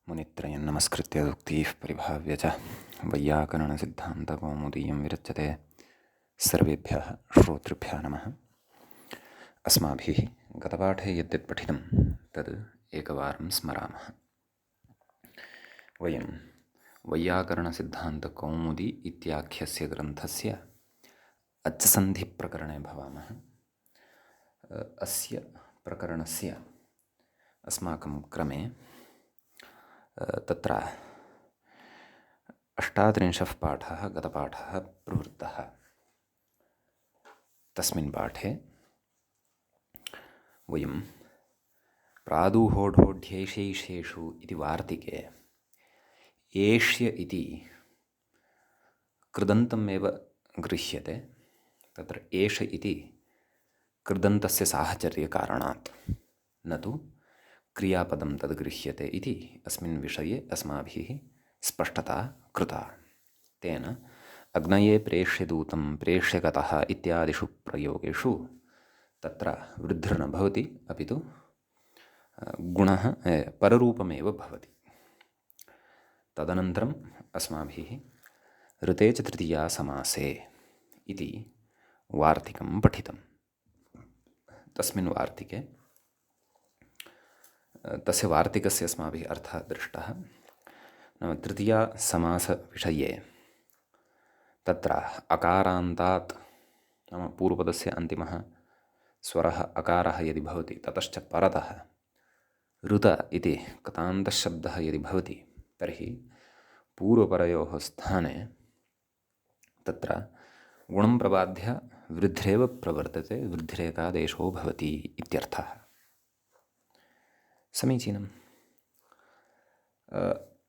मुनित्रयं नमस्कृत्य उक्तिः परिभाव्य च वैयाकरणसिद्धान्तकौमुदीयं विरच्यते। सर्वेभ्यः श्रोतृभ्यः नमः। अस्माभिः गतपाठे यद्यत् पठितं तद् एकवारं स्मरामः। वयं वैयाकरणसिद्धान्तकौमुदी इत्याख्यस्य ग्रन्थस्य अच्सन्धिप्रकरणे भवामः। अस्य प्रकरणस्य अस्माकं क्रमे तत्र 38 पाठः गतपाठः प्रवृत्तः। तस्मिन् पाठे वयं प्रादुहोढोढ्यैषैषेषु इति वार्तिके एष्य इति कृदन्तमेव गृह्यते। तत्र एष इति कृदन्तस्य साहचर्यकारणात् न तु क्रियापदं तद् गृह्यते इति अस्मिन् विषये अस्माभिः स्पष्टता कृता। तेन अग्नये प्रेष्यदूतं प्रेष्यगतः इत्यादिषु प्रयोगेषु तत्र वृद्धिर्न भवति, अपि तु गुणः पररूपमेव भवति। तदनन्तरम् अस्माभिः ऋते च तृतीया समासे इति वार्तिकं पठितं। तस्मिन् वार्तिके तस्य वार्तिकस्य अस्माभिः अर्थः दृष्टः। नाम तृतीया समासविषये तत्र अकारान्तात् नाम पूर्वपदस्य अन्तिमः स्वरः अकारः यदि भवति ततश्च परतः ऋत इति कृतान्तशब्दः यदि भवति तर्हि पूर्वपरयोः स्थाने तत्र गुणं प्रबाध्य वृद्धिरेव प्रवर्तते, वृद्धिरेकादेशो भवति इत्यर्थः। समीचीनं।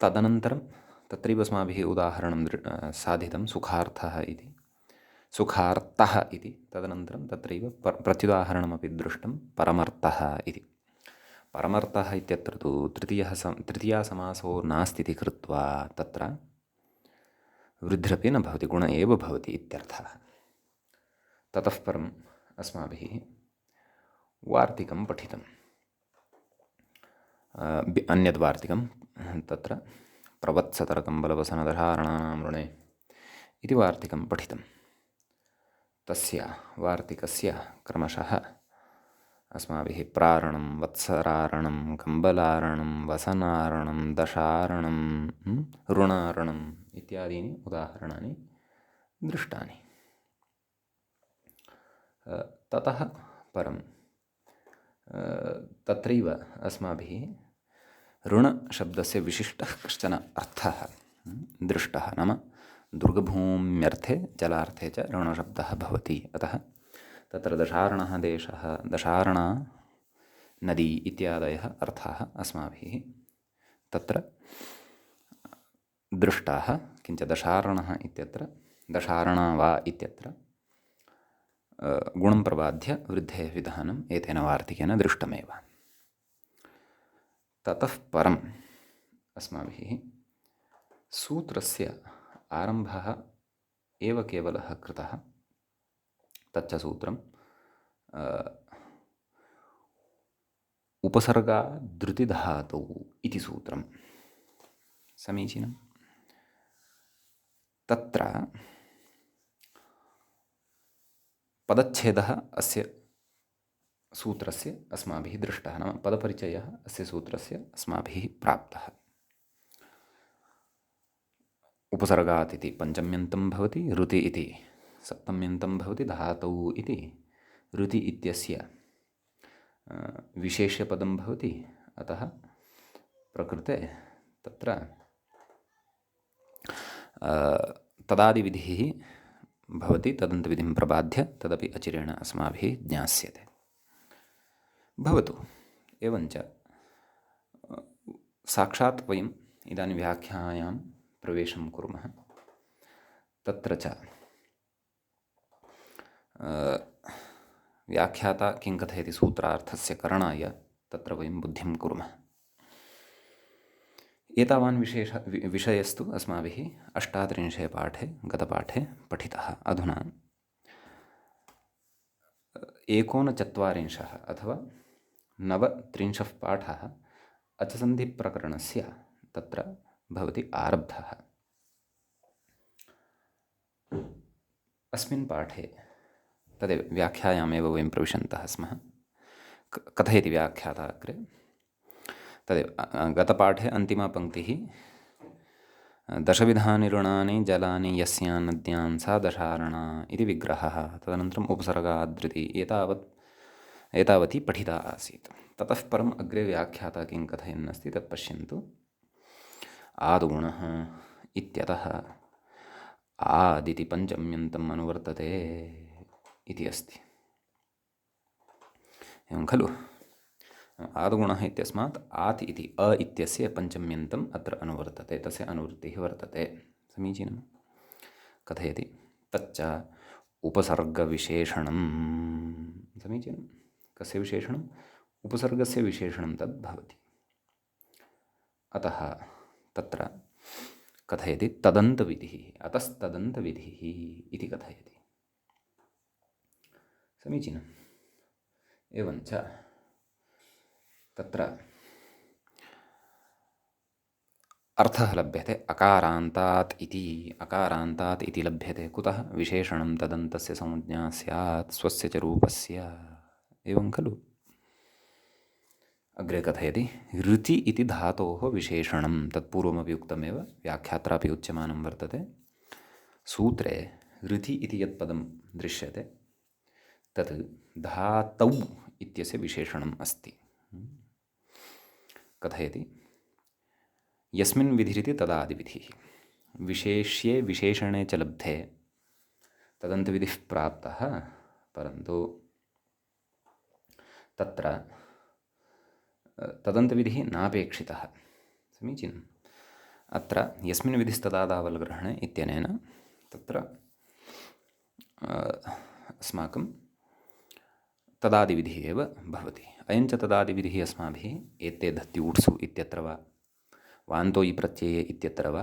तदनन्तरं तत्रैव अस्माभिः उदाहरणं साधितं सुखार्थः इति, सुखार्तः इति। तदनन्तरं तत्रैव प्रत्युदाहरणमपि दृष्टं परमर्थः इति। परमर्थः इत्यत्र तु तृतीया समासो नास्ति इति कृत्वा तत्र वृद्धिरपि न भवति, गुण एव भवति इत्यर्थः। ततः परम् अस्माभिः वार्तिकं पठितम्। अन्यद्वार्तिकं तत्र प्रवत्सतरकम्बलवसनधारणानां ऋणे इति वार्तिकं पठितं। तस्य वार्तिकस्य क्रमशः अस्माभिः प्रारणं, वत्सरारणं, कम्बलारणं, वसनारणं, दशारणं, ऋणारणम् इत्यादीनि उदाहरणानि दृष्टानि। ततः परं तत्रैव अस्माभिः ऋणशब्दस्य विशिष्टः कश्चन अर्थः दृष्टः। नाम दुर्गभूम्यर्थे जलार्थे च ऋणशब्दः भवति। अतः तत्र दशार्णः देशः, दशार्णा नदी इत्यादयः अर्थाः अस्माभिः तत्र दृष्टाः। किञ्च दशार्णः इत्यत्र दशार्णा वा इत्यत्र गुणं प्रबाध्य वृद्धेः विधानम् एतेन वार्तिकेन दृष्टमेव। ततः परम् अस्माभिः सूत्रस्य आरम्भः एव केवलः कृतः। तच्च सूत्रम् उपसर्गादृतिधातौ इति सूत्रम्। समीचीनं। तत्र पदच्छेदः अस्य सूत्रस्य अस्माभिः दृष्टः। नाम पदपरिचयः अस्य सूत्रस्य अस्माभिः प्राप्तः। उपसर्गात् इति पञ्चम्यन्तं भवति, ऋति इति सप्तम्यन्तं भवति, धातौ इति ऋति इत्यस्य विशेष्यपदं भवति। अतः प्रकृते तत्र तदादिविधिः भवति। तदन्तविधिं प्रबाध्य तदपि अचिरेण अस्माभिः ज्ञास्यते। भवतु। एवञ्च साक्षात् वयम् इदानीं व्याख्यायां प्रवेशं कुर्मः। तत्र च व्याख्याता किं कथयति सूत्रार्थस्य करणाय तत्र वयं बुद्धिं कुर्मः। एतावान् विषयस्तु अस्माभिः 38 पाठे गतपाठे पठितः। अधुना 39 अथवा 39 पाठः अचसन्धिप्रकरणस्य तत्र भवति आरब्धः। अस्मिन् पाठे तदेव व्याख्यायामेव वयं प्रविशन्तः स्मः। कथयति व्याख्याता अग्रे। तदेव गतपाठे अन्तिमा पङ्क्तिः दशविधानि ऋणानि जलानि यस्यां नद्यां सा दशार्णा इति विग्रहः। तदनन्तरम् उपसर्गादृति एतावती पठिता आसीत्। ततः परम् अग्रे व्याख्याता किं कथयन् अस्ति तत् पश्यन्तु। आदुगुणः इत्यतः आदिति पञ्चम्यन्तम् अनुवर्तते इति अस्ति। एवं खलु। आदुगुणः इत्यस्मात् आत् इति अ इत्यस्य पञ्चम्यन्तम् अत्र अनुवर्तते, तस्य अनुवृत्तिः वर्तते। समीचीनं। कथयति तच्च उपसर्गविशेषणं। समीचीनं। कस्य विशेषणम्? उपसर्गस्य विशेषणं तद् भवति। अतः तत्र कथयति तदन्तविधिः, अतस्तदन्तविधिः इति कथयति। समीचीनम्। एवञ्च तत्र अर्थः लभ्यते अकारान्तात् इति लभ्यते। कुतः? विशेषणं तदन्तस्य संज्ञा स्यात् स्वस्य च रूपस्य। एवं खलु। अग्रे कथयति ऋति इति धातोः विशेषणं। तत्पूर्वमपि उक्तमेव, व्याख्यात्रापि उच्यमानं वर्तते। सूत्रे ऋति इति यत् पदं दृश्यते तत् धातौ इत्यस्य विशेषणम् अस्ति। कथयति यस्मिन् विधिरिति तदादिविधिः विशेष्ये विशेषणे च लब्धे तदन्तविधिः प्राप्तः, परन्तु तत्र तदन्तविधिः नापेक्षितः। समीचीनम्। अत्र यस्मिन् विधिस्तदादावल्ग्रहणे इत्यनेन तत्र अस्माकं तदादिविधिः एव भवति। अयञ्च तदादिविधिः अस्माभिः एते धत्यूट्सु इत्यत्र वा वान्तोयि प्रत्यये इत्यत्र वा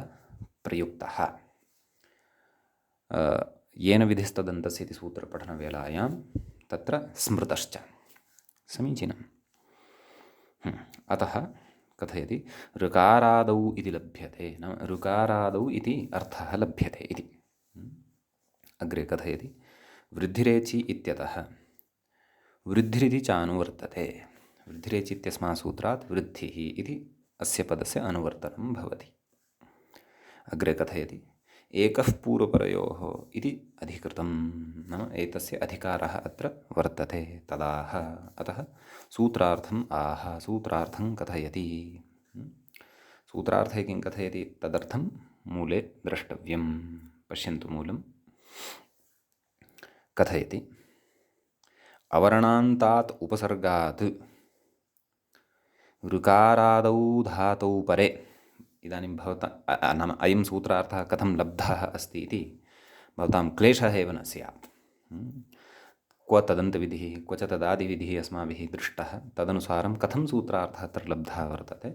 प्रयुक्तः। येन विधिस्तदन्तस्य इति सूत्रपठनवेलायां तत्र स्मृतश्च। समीचीनम्। अतः कथयति ऋकारादौ इति लभ्यते, नाम ऋकारादौ इति अर्थः लभ्यते इति। अग्रे कथयति वृद्धिरेचि इत्यतः वृद्धिरिति चानुवर्तते। वृद्धिरेचि इत्यस्मात् सूत्रात् वृद्धिः इति अस्य पदस्य अनुवर्तनं भवति। अग्रे कथयति एकः पूर्वपरयोः इति अधिकृतं, नाम एतस्य अधिकारः अत्र वर्तते तदाह। अतः सूत्रार्थम् आह, सूत्रार्थं कथयति। सूत्रार्थे किं कथयति तदर्थं मूले द्रष्टव्यं। पश्यन्तु मूलं। कथयति अवर्णान्तात् उपसर्गात् ऋकारादौ धातौ परे। इदानीं भवता नाम अयं सूत्रार्थः कथं लब्धः अस्ति इति भवतां क्लेशः एव न स्यात्। क्व तदन्तविधिः क्व च तदादिविधिः अस्माभिः दृष्टः, तदनुसारं कथं सूत्रार्थः अत्र लब्धः वर्तते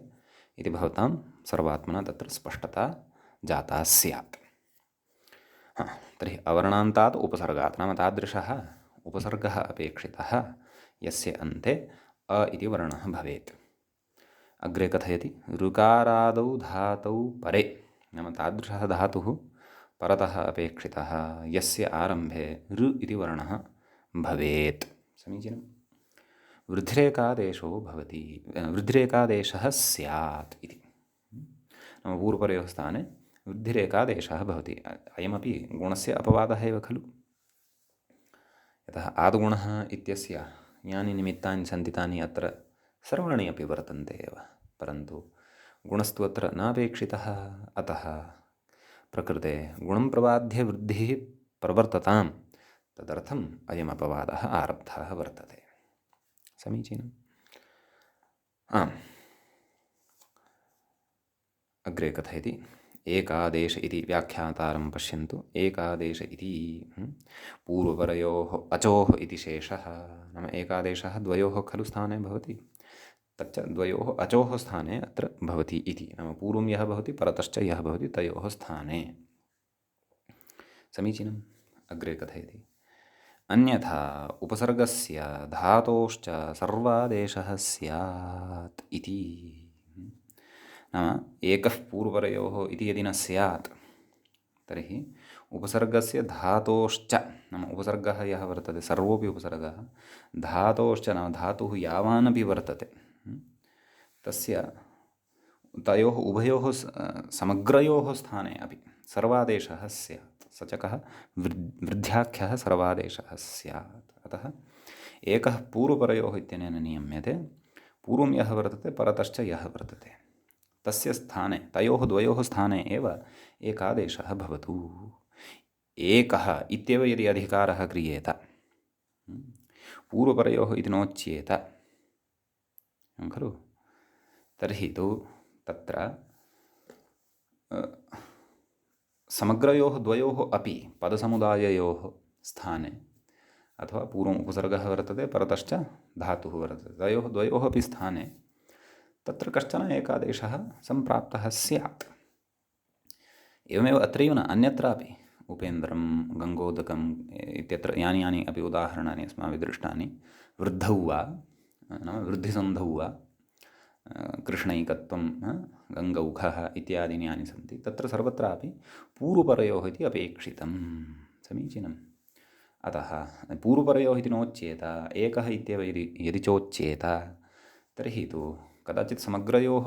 इति भवतां सर्वात्मना तत्र स्पष्टता जाता स्यात्। तर्हि अवर्णान्तात् उपसर्गात् नाम तादृशः उपसर्गः अपेक्षितः यस्य अन्ते अ इति वर्णः भवेत्। अग्रे कथयति ऋकारादौ धातौ परे, नाम तादृशः धातुः परतः अपेक्षितः यस्य आरम्भे ऋ इति वर्णः भवेत्। समीचीनं। वृद्धिरेकादेशो भवति, वृद्धिरेकादेशः स्यात् इति। नाम पूर्वपरयोः स्थाने वृद्धिरेकादेशः भवति। अयमपि गुणस्य अपवादः एव खलु। यतः आदुगुणः इत्यस्य यानि निमित्तानि सन्ति तानि अत्र सर्वाणि अपि वर्तन्ते एव, परन्तु गुणस्तु अत्र नापेक्षितः। अतः प्रकृते गुणं प्रबाध्य वृद्धिः प्रवर्ततां, तदर्थम् अयम् अपवादः आरब्धः वर्तते। समीचीनम्। आम्। अग्रे कथयति एकादेश इति व्याख्यातारं पश्यन्तु। एकादेश इति पूर्वपरयोः अचोः इति शेषः, नाम एकादेशः द्वयोः खलु स्थाने भवति, तच्च द्वयोः अचोः स्थाने अत्र भवति इति। नाम पूर्वं यः भवति परतश्च यः भवति तयोः स्थाने। समीचीनम्। अग्रे कथयति अन्यथा उपसर्गस्य धातोश्च सर्वादेशः स्यात् इति। नाम एकः पूर्वपरयोः इति यदि न स्यात् तर्हि उपसर्गस्य धातोश्च नाम उपसर्गः यः वर्तते सर्वोऽपि उपसर्गः धातोश्च नाम धातुः यावानपि वर्तते तस्य तयोः उभयोः समग्रयोः स्थाने अपि सर्वादेशः स्यात्। स च कः वृद्ध्याख्यः सर्वादेशः स्यात्। अतः एकः पूर्वपरयोः इत्यनेन नियम्यते। पूर्वं यः वर्तते परतश्च यः वर्तते तस्य स्थाने तयोः द्वयोः स्थाने एव एकादेशः भवतु। एकः इत्येव यदि अधिकारः क्रियेत पूर्वपरयोः इति नोच्येत खलु तर्हि तु तत्र समग्रयोः द्वयोः अपि पदसमुदाययोः स्थाने अथवा पूर्वम् उपसर्गः वर्तते परतश्च धातुः वर्तते तयोः द्वयोः अपि स्थाने तत्र कश्चन एकादेशः सम्प्राप्तः स्यात्। एवमेव अत्रैव न अन्यत्रापि उपेन्द्रं गङ्गोदकम् इत्यत्र यानि यानि अपि उदाहरणानि अस्माभिः दृष्टानि वृद्धौ वा नाम वृद्धिसन्धौ वा कृष्णैकत्वं गङ्गौखः इत्यादीनि यानि सन्ति तत्र सर्वत्रापि पूर्वपरयोः इति अपेक्षितं। समीचीनम्। अतः पूर्वपरयोः इति नोच्येत एकः इत्येव यदि चोच्येत तर्हि तु कदाचित् समग्रयोः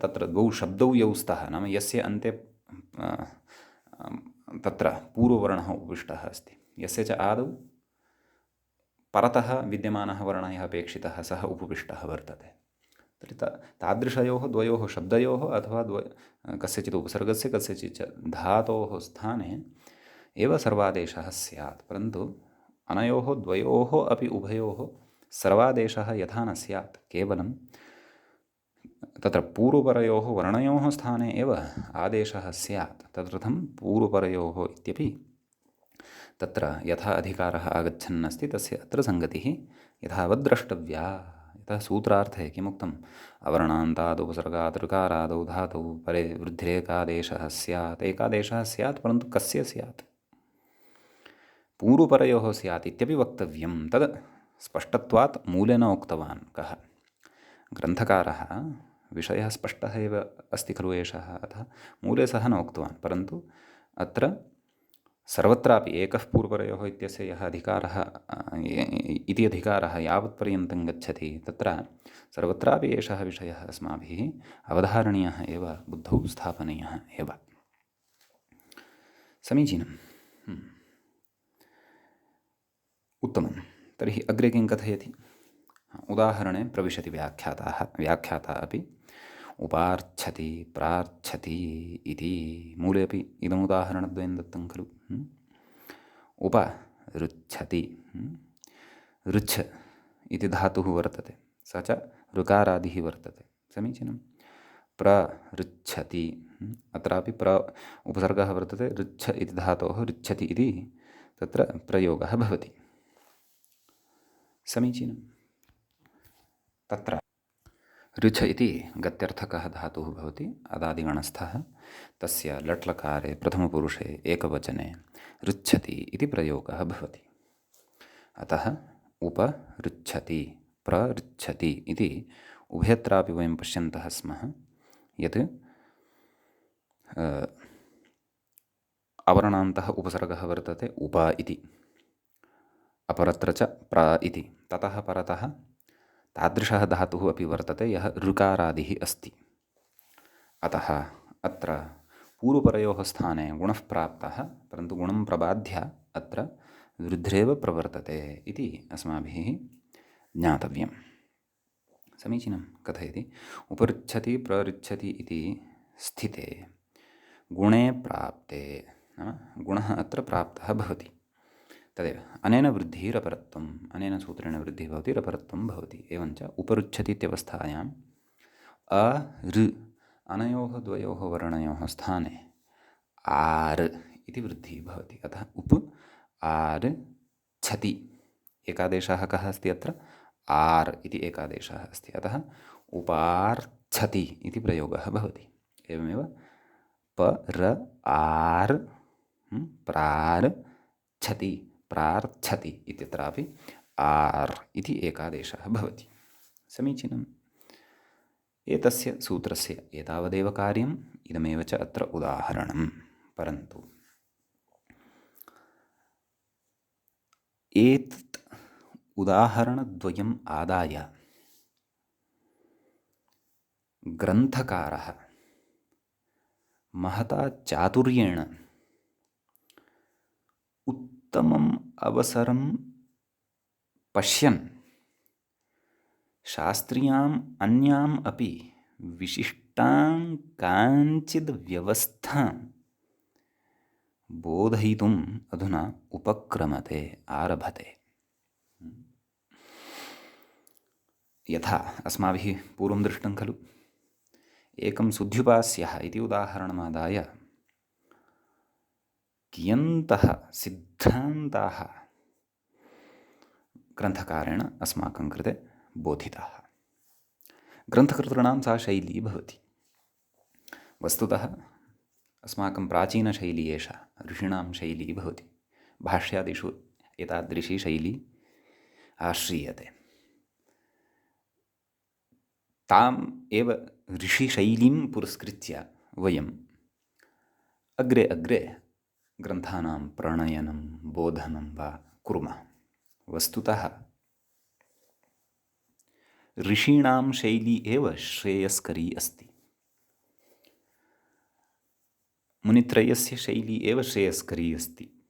तत्र द्वौ शब्दौ यौ स्तः नाम यस्य अन्ते तत्र पूर्ववर्णः उपविष्टः अस्ति यस्य च आदौ परतः विद्यमानः वर्णः यः अपेक्षितः सः उपविष्टः वर्तते तर्हि तादृशयोः द्वयोः शब्दयोः अथवा कस्यचित् उपसर्गस्य कस्यचित् च धातोः स्थाने एव सर्वादेशः स्यात्। परन्तु अनयोः द्वयोः अपि उभयोः सर्वादेशः यथा न स्यात् केवलं तत्र पूर्वपरयोः वर्णयोः स्थाने एव आदेशः स्यात्। तदर्थं पूर्वपरयोः इत्यपि तत्र यथा अधिकारः आगच्छन्नस्ति तस्य अत्र सङ्गतिः यथावत् द्रष्टव्या। यतः सूत्रार्थे किमुक्तम् अवर्णान्तात् उपसर्गात् ऋकारादौ धातौ परे वृद्धिरेकादेशः स्यात्। एकादेशः स्यात् परन्तु कस्य स्यात् पूर्वपरयोः स्यात् इत्यपि वक्तव्यं। तद् स्पष्टत्वात् मूलेन उक्तवान् कः ग्रन्थकारः विषयः स्पष्टः एव अस्ति खलु एषः अतः मूले सः न उक्तवान् परन्तु अत्र सर्वत्रापि एकः पूर्वपरयोः इत्यस्य यः अधिकारः इति अधिकारः यावत्पर्यन्तं गच्छति तत्र सर्वत्रापि एषः विषयः अस्माभिः अवधारणीयः एव बुद्धौ स्थापनीयः एव। समीचीनम्। उत्तमं। तर्हि अग्रे किं कथयति उदाहरणे प्रविशति व्याख्याता अपि उपार्च्छति प्रार्च्छति इति मूले अपि इदम् उदाहरणद्वयं दत्तं खलु। उपऋच्छति ऋच्छ इति धातुः वर्तते स च ऋकारादिः वर्तते। समीचीनं। प्रऋच्छति अत्रापि उपसर्गः वर्तते ऋच्छ इति धातोः ऋच्छति इति तत्र प्रयोगः भवति। समीचीनं। तत्र ऋच्छ इति गत्यर्थकः धातुः भवति अदादिगणस्थः तस्य लट्लकारे प्रथमपुरुषे एकवचने ऋच्छति इति प्रयोगः भवति। अतः उपऋच्छति प्रऋच्छति इति उभयत्रापि वयं पश्यन्तः स्मः यत् अवर्णान्तः उपसर्गः वर्तते उप इति अपरत्र च प्र इति ततः परतः तादृशः धातुः अपि वर्तते यः ऋकारादिः अस्ति। अतः अत्र पूर्वपरयोः स्थाने गुणः प्राप्तः परन्तु गुणं प्रबाध्य अत्र वृद्धिरेव प्रवर्तते इति अस्माभिः ज्ञातव्यं। समीचीनं। कथयति उपऋच्छति प्रऋच्छति इति स्थिते गुणे प्राप्ते नाम गुणः अत्र प्राप्तः भवति तदेव अनेन वृद्धिरपरत्वम् अनेन सूत्रेण वृद्धिः भवति रपरत्वं भवति। एवञ्च उपऋच्छति इत्यवस्थायाम् अ ऋ अनयोः द्वयोः वर्णयोः स्थाने आर् इति वृद्धिः भवति। अतः उप आर् छति एकादेशः कः अस्ति अत्र आर् इति एकादेशः अस्ति अतः उपार्च्छति इति प्रयोगः भवति। एवमेव पर आर् प्रार्च्छति प्रार्थति इत्यत्रापि आर् इति एकादेशः भवति। समीचीनम्। एतस्य सूत्रस्य एतावदेव कार्यम्, इदमेव च अत्र उदाहरणं। परन्तु एतत् उदाहरणद्वयम् आदाय ग्रन्थकारः महता चातुर्येण उत्तमम् अवसरं पश्यन् शास्त्र्याम् अन्याम् अपि विशिष्टां काञ्चिद् व्यवस्थां बोधयितुम् अधुना उपक्रमते, आरभते। यथा अस्माभिः पूर्वं दृष्टं खलु, एकं सुध्युपास्यः इति उदाहरणमादाय कियन्तः सिद्धान्ताः ग्रन्थकारेण अस्माकं कृते बोधिताः। ग्रन्थकर्तॄणां सा शैली भवति। वस्तुतः अस्माकं प्राचीनशैली एषा, ऋषीणां शैली भवति। भाष्यादिषु एतादृशी शैली आश्रीयते। ताम् एव ऋषिशैलीं पुरस्कृत्य वयम् अग्रे अग्रे ग्रन्थानां प्रणयनं, बोधनं वा कुर्मः। वस्तुतः ऋषीणां शैली एव श्रेयस्करी अस्ति। मुनित्रयस्य शैली एव श्रेयस्करी अस्ति।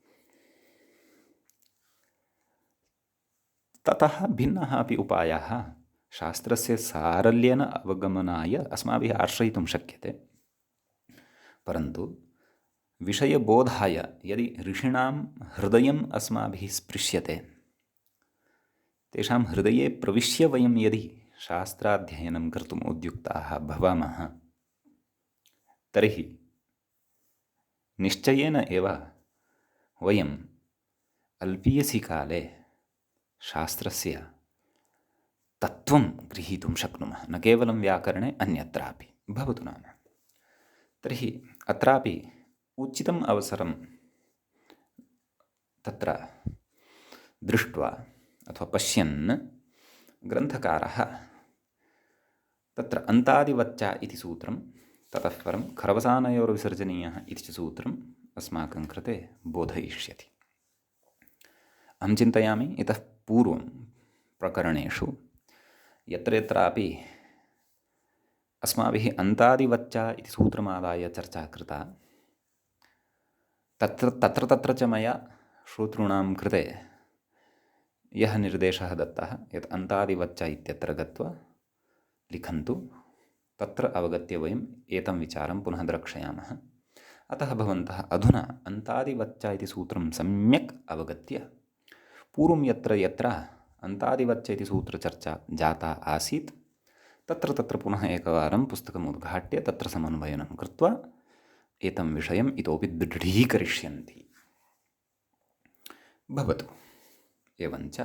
ततः भिन्नाः अपि उपायाः शास्त्रस्य सारल्येन अवगमनाय अस्माभिः आश्रयितुं शक्यते। परन्तु विषयबोधाय यदि ऋषीणां हृदयम् अस्माभिः स्पृश्यते, तेषां हृदये प्रविश्य वयं यदि शास्त्राध्ययनं कर्तुम् उद्युक्ताः भवामः, तर्हि निश्चयेन एव वयम् अल्पीयसि काले शास्त्रस्य तत्त्वं गृहीतुं शक्नुमः, न केवलं व्याकरणे, अन्यत्रापि भवतु नाम। तर्हि अत्रापि उचितम् अवसरं तत्र दृष्ट्वा अथवा पश्यन् ग्रन्थकारः तत्र अन्तादिवच्चा इति सूत्रं, ततः परं खरवसानयोर्विसर्जनीयः इति च सूत्रम् अस्माकं कृते बोधयिष्यति। अहं चिन्तयामि इतः पूर्वं प्रकरणेषु यत्र यत्रापि अस्माभिः अन्तादिवच्चा इति सूत्रमादाय चर्चा कृता, तत्र च मया श्रोतॄणां कृते यः निर्देशः दत्तः यत् अन्तादिवच्चा इत्यत्र गत्वा लिखन्तु, तत्र अवगत्य वयम् एतं विचारं पुनः द्रक्ष्यामः। अतः भवन्तः अधुना अन्तादिवच्चा इति सूत्रं सम्यक् अवगत्य पूर्वं यत्र यत्र अन्तादिवच्चा इति सूत्रचर्चा जाता आसीत् तत्र पुनः एकवारं पुस्तकम् उद्घाट्य तत्र समन्वयनं कृत्वा एतं विषयम् इतोपि दृढीकरिष्यन्ति। भवतु। एवञ्च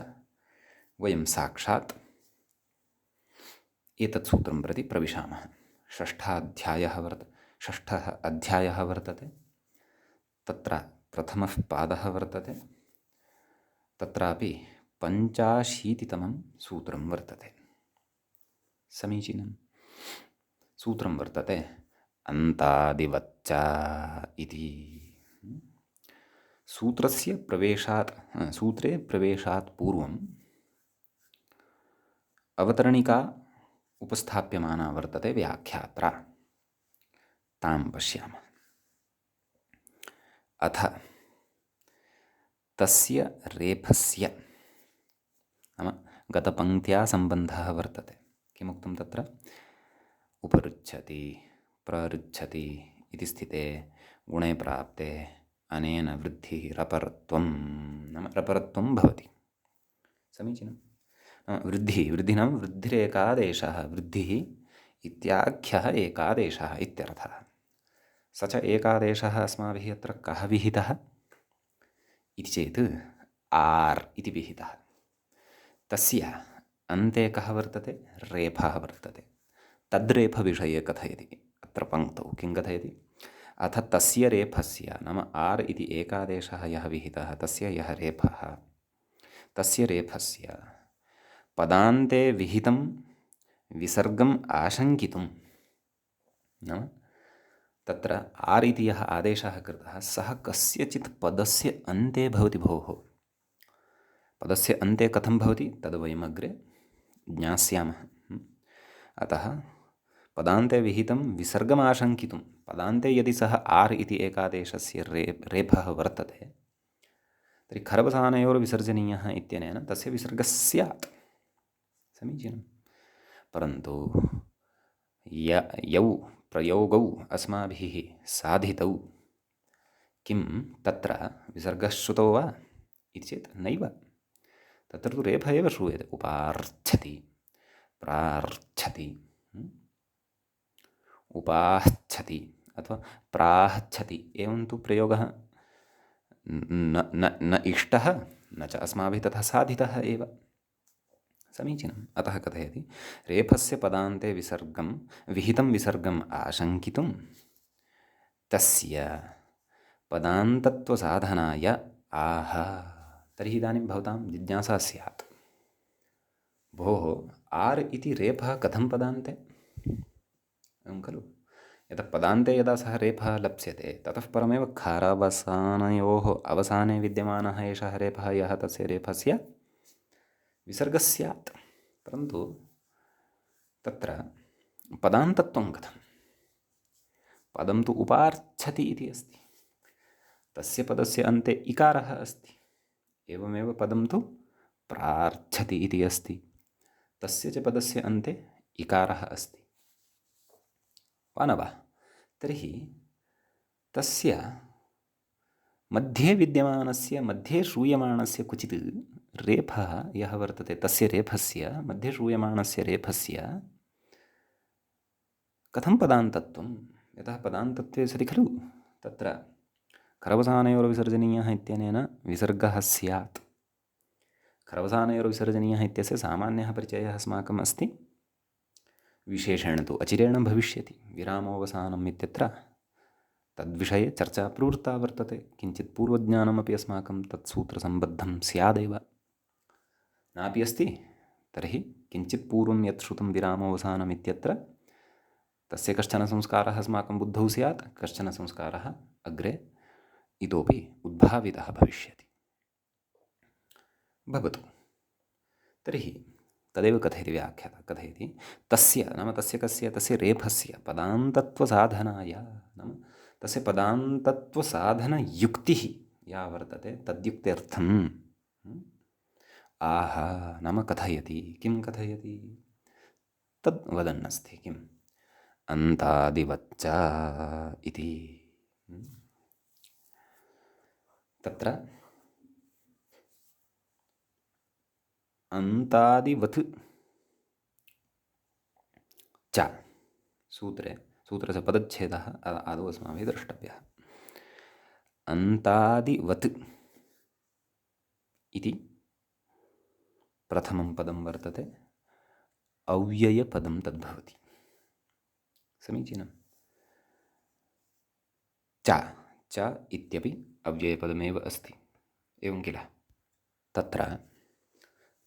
वयं साक्षात् एतत् सूत्रं प्रति प्रविशामः। षष्ठः अध्यायः वर्तते। तत्र प्रथमः पादः वर्तते। तत्रापि 85तमं सूत्रं वर्तते। समीचीनं सूत्रं वर्तते अन्तादिवच्चा इति। सूत्रे प्रवेशात् पूर्वम् अवतरणिका उपस्थाप्यमाना वर्तते, व्याख्यात्रा। तां पश्यामः। अथ तस्य रेफस्य नाम गतपङ्क्त्या सम्बन्धः वर्तते। किमुक्तं तत्र? उपरुच्छति, प्ररुच्छति इति स्थिते गुणे प्राप्ते अनेन वृद्धिः रपरत्वं नाम रपरत्वं भवति। समीचीनं। वृद्धिः नाम वृद्धिरेकादेशः, वृद्धिः इत्याख्यः एकादेशः इत्यर्थः। स च एकादेशः अस्माभिः अत्र कः विहितः इति चेत् आर् इति विहितः। तस्य अन्ते कः वर्तते? रेफः वर्तते। तद्रेफविषये कथयति अत्र पङ्क्तौ। किं कथयति? अथ तस्य रेफस्य नाम आर् इति एकादेशः यः विहितः, तस्य यः रेफः, तस्य रेफस्य पदान्ते विहितं विसर्गम् आशङ्कितुं नाम तत्र आर् इति यः आदेशः कृतः सः कस्यचित् पदस्य अन्ते भवति भोः। पदस्य अन्ते कथं भवति तद् वयम् अग्रे ज्ञास्यामः। अतः पदान्ते विहितं विसर्गमाशङ्कितुं पदान्ते यदि सः आर् इति एकादेशस्य रेफः वर्तते तर्हि खरवसानयोर्विसर्जनीयः इत्यनेन तस्य विसर्गः स्यात्। समीचीनं। परन्तु यौ प्रयोगौ अस्माभिः साधितौ किं तत्र विसर्गः श्रुतो वा इति चेत् नैव। तत्र तु रेफः एव श्रूयते। उपार्च्छति, प्रार्च्छति, उपाह्च्छति अथवा प्राह्च्छति, एवं तु प्रयोगः न इष्टः न च अस्माभिः तथा साधितः एव। समीचीनम्। अतः कथयति रेफस्य पदान्ते विसर्गं विहितं विसर्गम् आशङ्कितुं तस्य पदान्तत्वसाधनाय आह। तर्हि इदानीं भवतां जिज्ञासा स्यात्, भोः आर् इति रेफः कथं पदान्ते? एवं खलु। यतः पदान्ते यदा सः रेफः लप्स्यते ततः परमेव खरवसानयोः अवसाने विद्यमानः एषः रेफः यः तस्य रेफस्य विसर्गः स्यात्। परन्तु तत्र पदान्तत्वं कथं? पदं तु उपार्च्छति इति अस्ति, तस्य पदस्य अन्ते इकारः अस्ति। एवमेव पदं तु प्रार्थ्यति इति अस्ति, तस्य च पदस्य अन्ते इकारः अस्ति वा न वा? तर्हि तस्य मध्ये विद्यमानस्य मध्ये श्रूयमाणस्य क्वचित् रेफः यः वर्तते तस्य रेफस्य मध्ये श्रूयमाणस्य रेफस्य कथं पदान्तत्वं? यतः पदान्तत्वे सति खलु तत्र खरवसानयोर्विसर्जनीयः इत्यनेन विसर्गः स्यात्। खरवसानयोर्विसर्जनीयः इत्यस्य सामान्यः परिचयः अस्माकम् अस्ति, विशेषेण तु अचिरेण भविष्यति। विरामोवसानम् इत्यत्र तद्विषये चर्चा प्रवृत्ता वर्तते। किञ्चित् पूर्वज्ञानमपि अस्माकं तत्सूत्रसम्बद्धं स्यादेव। नापि अस्ति तर्हि किञ्चित् पूर्वं यत् श्रुतं विरामोवसानम् इत्यत्र तस्य कश्चन संस्कारः अस्माकं बुद्धौ स्यात्, कश्चन संस्कारः अग्रे इतोपि उद्भावितः भविष्यति। भवतु। तर्हि तदेव कथयति व्याख्याता, कथयति तस्य नाम तस्य कस्य तस्य रेफस्य पदान्तत्वसाधनाय नाम तस्य पदान्तत्वसाधनयुक्तिः या वर्तते तद्युक्त्यर्थम् आह नाम कथयति। किं कथयति? तद् वदन्नस्ति। किम्? अन्तादिवच्च इति। तत्र अन्तादिवत् च सूत्रस्य पदच्छेदः आदौ अस्माभिः द्रष्टव्यः। अन्तादिवत् इति प्रथमं पदं वर्तते, अव्ययपदं तद्भवति। समीचीनं। च इत्यपि अव्ययपदमेव अस्ति, एवं किल? तत्र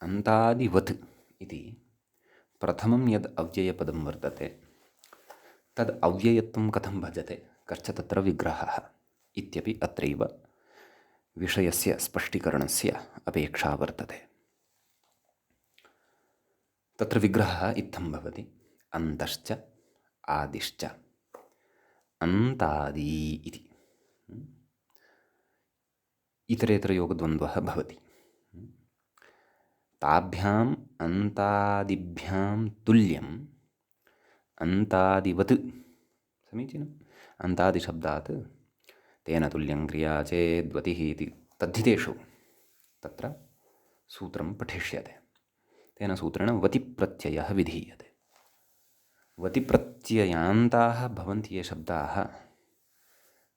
अन्तादिवत् इति प्रथमं यद् अव्ययपदं वर्तते तद् अव्ययत्वं कथं भजते, कश्च तत्र विग्रहः इत्यपि अत्रैव विषयस्य स्पष्टीकरणस्य अपेक्षा वर्तते। तत्र विग्रहः इत्थं भवति, अन्तश्च आदिश्च अन्तादि इति इतरेतरयोगद्वन्द्वः भवति। ताभ्याम् अन्तादिभ्यां तुल्यम् अन्तादिवत्। समीचीनम्। अन्तादिशब्दात् तेन तुल्यं क्रिया चेद्वतिः इति तद्धितेषु तत्र सूत्रं पठिष्यते। तेन सूत्रेण वतिप्रत्ययः विधीयते। वतिप्रत्ययान्ताः भवन्ति ये शब्दाः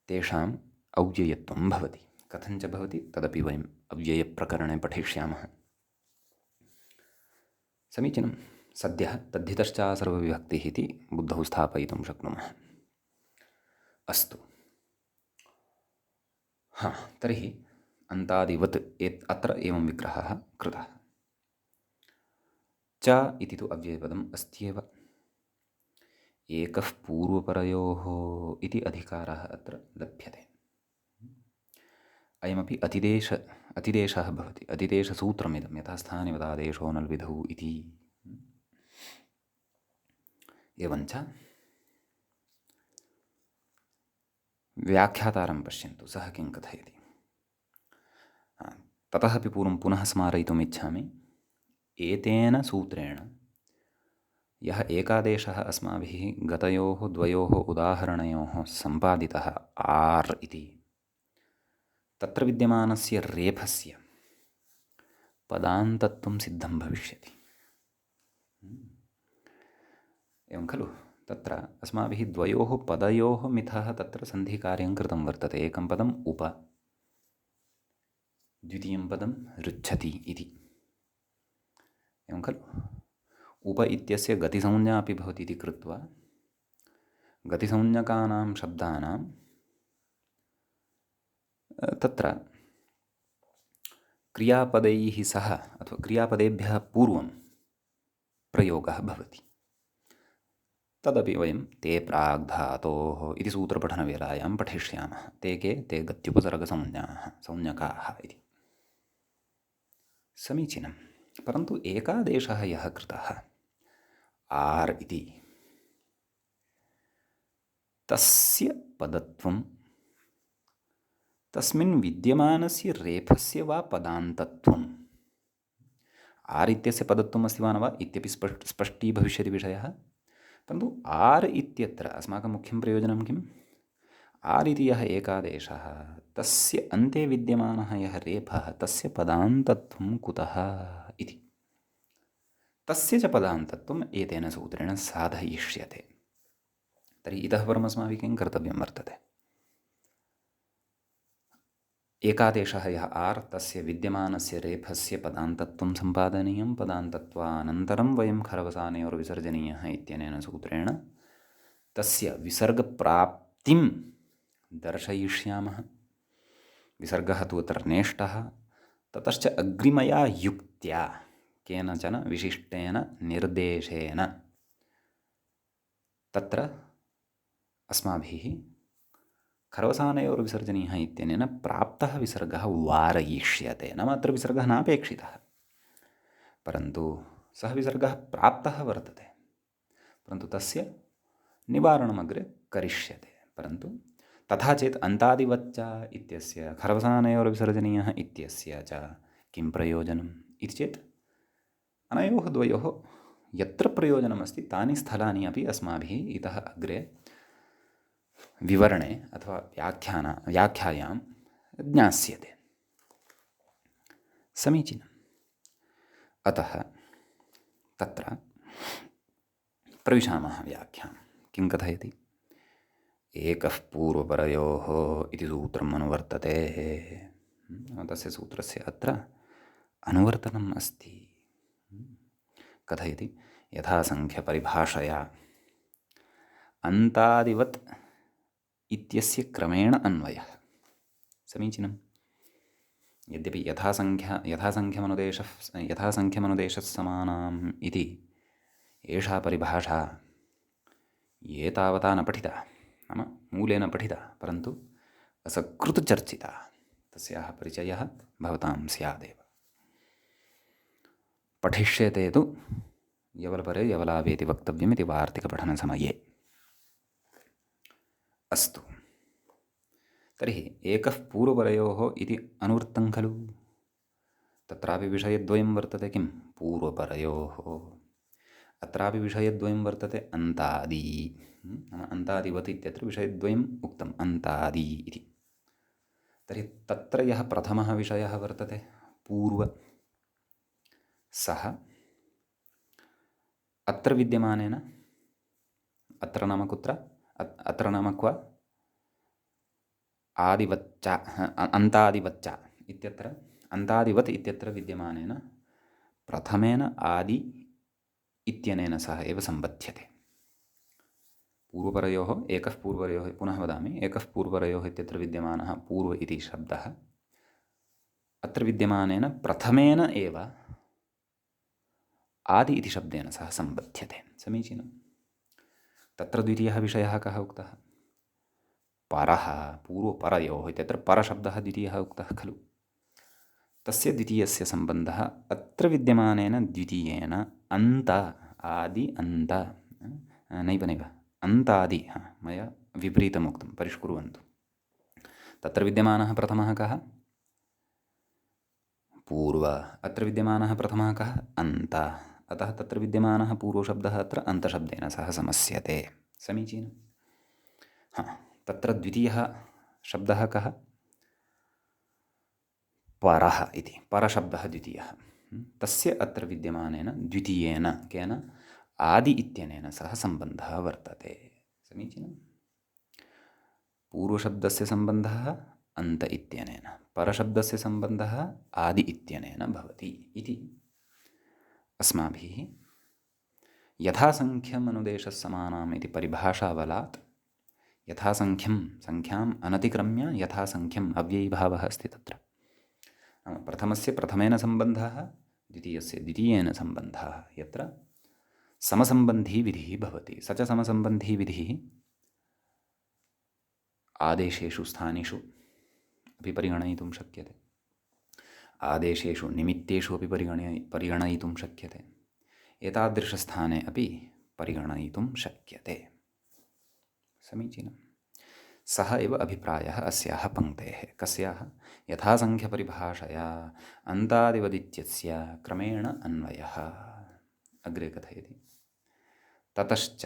तेषाम् अव्ययत्वं भवति। कथञ्च भवति तदपि वयम् अव्ययप्रकरणे पठिष्यामः। समीचीनं। सद्यः तद्धितश्चासर्वविभक्तिः इति बुद्धौ स्थापयितुं शक्नुमः। अस्तु। तर्हि अन्तादिवत् अत्र एवं विग्रहः कृतः। च इति तु अव्ययपदम् अस्त्येव। एकः पूर्वपरयोः इति अधिकारः अत्र लभ्यते। अयमपि अतिदेशः भवति। अतिदेशसूत्रमिदं यथा स्थानिवदादेशो नल्विधौ इति। एवञ्च व्याख्यातारं पश्यन्तु, सः किं कथयति। ततः अपि पूर्वं पुनः स्मारयितुम् इच्छामि। एतेन सूत्रेण यः एकादेशः अस्माभिः गतयोः द्वयोः उदाहरणयोः सम्पादितः आर् इति, तत्र विद्यमानस्य रेफस्य पदान्तत्वं सिद्धं भविष्यति। एवं खलु, तत्र अस्माभिः द्वयोः पदयोः मिथः तत्र सन्धिकार्यं कृतं वर्तते। एकं पदम् उप, द्वितीयं पदं ऋच्छति इति। एवं खलु, उप इत्यस्य गतिसंज्ञा अपि भवति इति कृत्वा गतिसंज्ञकानां शब्दानां तत्र क्रियापदैः सह अथवा क्रियापदेभ्यः पूर्वं प्रयोगः भवति। तदपि वयं ते प्राग्धातोः इति सूत्रपठनवेलायां पठिष्यामः। ते के? ते गत्युपसर्गसंज्ञाः, संज्ञकाः इति। समीचीनं। परन्तु एकादेशः यः कृतः आर् इति, तस्य पदत्वं तस्मिन् विद्यमानस्य रेफस्य वा पदान्तत्वम्, आर् इत्यस्य पदत्वम् अस्ति वा न वा इत्यपि स्पष्टी भविष्यति विषयः। परन्तु आर् इत्यत्र अस्माकं मुख्यं प्रयोजनं किम्? आर् इति यः एकादेशः, तस्य अन्ते विद्यमानः यः रेफः, तस्य पदान्तत्वं कुतः इति। तस्य च पदान्तत्वम् एतेन सूत्रेण साधयिष्यते। तर्हि इतः परम् अस्माभिः किं कर्तव्यं वर्तते? एकादेशः यः आर्, तस्य विद्यमानस्य रेफस्य पदान्तत्वं सम्पादनीयं। पदान्तत्वानन्तरं वयं खरवसानयोर्विसर्जनीयः इत्यनेन सूत्रेण तस्य विसर्गप्राप्तिं दर्शयिष्यामः। विसर्गः तु अत्र नेष्टः। ततश्च अग्रिमया युक्त्या केनचन विशिष्टेन निर्देशेन तत्र अस्माभिः खरवसानयोर्विसर्जनीयः इत्यनेन प्राप्तः विसर्गः वारयिष्यते। नाम अत्र विसर्गः नापेक्षितः, परन्तु सः विसर्गः प्राप्तः वर्तते, परन्तु तस्य निवारणमग्रे करिष्यते। परन्तु तथा चेत् अन्तादिवच्च इत्यस्य खरवसानयोर्विसर्जनीयः इत्यस्य च किं प्रयोजनम् इति चेत् अनयोः द्वयोः यत्र प्रयोजनमस्ति तानि स्थलानि अपि अस्माभिः इतः अग्रे विवरणे अथवा व्याख्यायां ज्ञास्यते। समीचीनम्। अतः तत्र प्रविशामः व्याख्यां। किं कथयति? एकः पूर्वपरयोः इति सूत्रम् अनुवर्तते। तस्य सूत्रस्य अत्र अनुवर्तनम् अस्ति। कथयति? यथासङ्ख्यपरिभाषया अन्तादिवत् इत्यस्य क्रमेण अन्वयः। समीचीनम्। यद्यपि यथासङ्ख्यमनुदेशः समानाम् इति एषा परिभाषा ये तावता न पठिता, नाम मूलेन पठिता, परन्तु असकृतचर्चिता, तस्याः परिचयः भवतां स्यादेव। पठिष्यते तु यवलपरे यवलावेति वक्तव्यमिति वार्तिकपठनसमये। अस्तु, तर्हि एकः पूर्वपरयोः इति अनुवृत्तं खलु। तत्रापि विषयद्वयं वर्तते। किं? पूर्वपरयोः। अत्रापि विषयद्वयं वर्तते, अन्तादि। नाम अन्तादिवत् इत्यत्र विषयद्वयम् उक्तम्, अन्तादि इति। तर्हि तत्र यः प्रथमः विषयः वर्तते पूर्व, सः अत्र विद्यमानेन, अत्र नाम कुत्र? अत्र नाम क्व? आदिवच्च, अन्तादिवच्च इत्यत्र, अन्तादिवत् इत्यत्र विद्यमानेन प्रथमेन आदि इत्यनेन सह एव सम्बध्यते। पूर्वपरयोः, एकः पूर्वपरयोः, पुनः वदामि, एकः पूर्वपरयोः इत्यत्र विद्यमानः पूर्व इति शब्दः अत्र विद्यमानेन प्रथमेन एव आदि इति शब्देन सह सम्बध्यते। समीचीनं। तत्र द्वितीयः विषयः कः उक्तः? परः, पूर्वपरयोः इत्यत्र परशब्दः द्वितीयः उक्तः खलु। तस्य द्वितीयस्य सम्बन्धः अत्र विद्यमानेन द्वितीयेन अन्त, आदि अन्त, नैव नैव अन्तादि, मया विपरीतम् उक्तं, परिष्कुर्वन्तु। तत्र विद्यमानः प्रथमः कः? पूर्व। अत्र विद्यमानः प्रथमः कः? अन्त। अतः तत्र विद्यमानः पूर्वशब्दः अत्र अन्तशब्देन सह समस्यते। समीचीनं। तत्र द्वितीयः शब्दः कः? परः इति, परशब्दः द्वितीयः। तस्य अत्र विद्यमानेन द्वितीयेन केन? आदि इत्यनेन सह सम्बन्धः वर्तते। समीचीनं। पूर्वशब्दस्य सम्बन्धः अन्त इत्यनेन, परशब्दस्य सम्बन्धः आदि इत्यनेन भवति इति अस्माभिः यथासङ्ख्यम् अनुदेशस्समानाम् इति परिभाषाबलात् यथासङ्ख्यं, संख्याम् अनतिक्रम्य यथासङ्ख्यम्, अव्ययीभावः अस्ति तत्र। प्रथमस्य प्रथमेन सम्बन्धः, द्वितीयस्य द्वितीयेन सम्बन्धः, यत्र समसम्बन्धी विधिः भवति। स च समसम्बन्धी विधिः आदेशेषु स्थानेषु अपि परिगणयितुं शक्यते, आदेशेषु निमित्तेषु अपि परिगणयितुं शक्यते, एतादृशस्थाने अपि परिगणयितुं शक्यते। समीचीनं। सः एव अभिप्रायः अस्याः पङ्क्तेः। कस्याः? यथासङ्ख्यपरिभाषया अन्तादिवदित्यस्य क्रमेण अन्वयः। अग्रे कथयति। ततश्च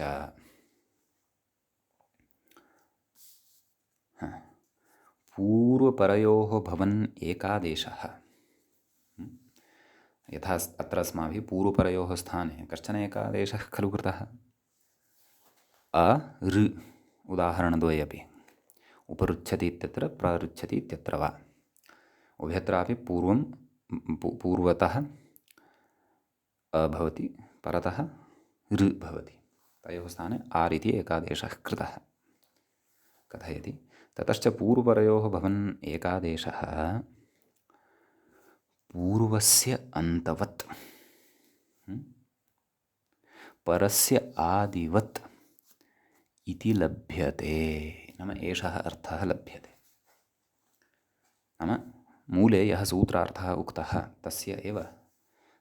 पूर्वपरयोः भवन् एकादेशः। यथा अत्र अस्माभिः पूर्वपरयोः स्थाने कश्चन एकादेशः खलु कृतः। अ ऋ उदाहरणद्वये अपि, उपरुच्छति इत्यत्र प्ररुच्छति इत्यत्र वा, उभयत्रापि पूर्वं पूर्वतः अ भवति, परतः ऋ भवति। तयोः स्थाने आर् इति एकादेशः कृतः। कथयति। ततश्च पूर्वपरयोः भवन् एकादेशः पूर्वस्य अन्तवत् परस्य आदिवत् इति लभ्यते। नाम एषः अर्थः लभ्यते। नाम मूले यः सूत्रार्थः उक्तः तस्य एव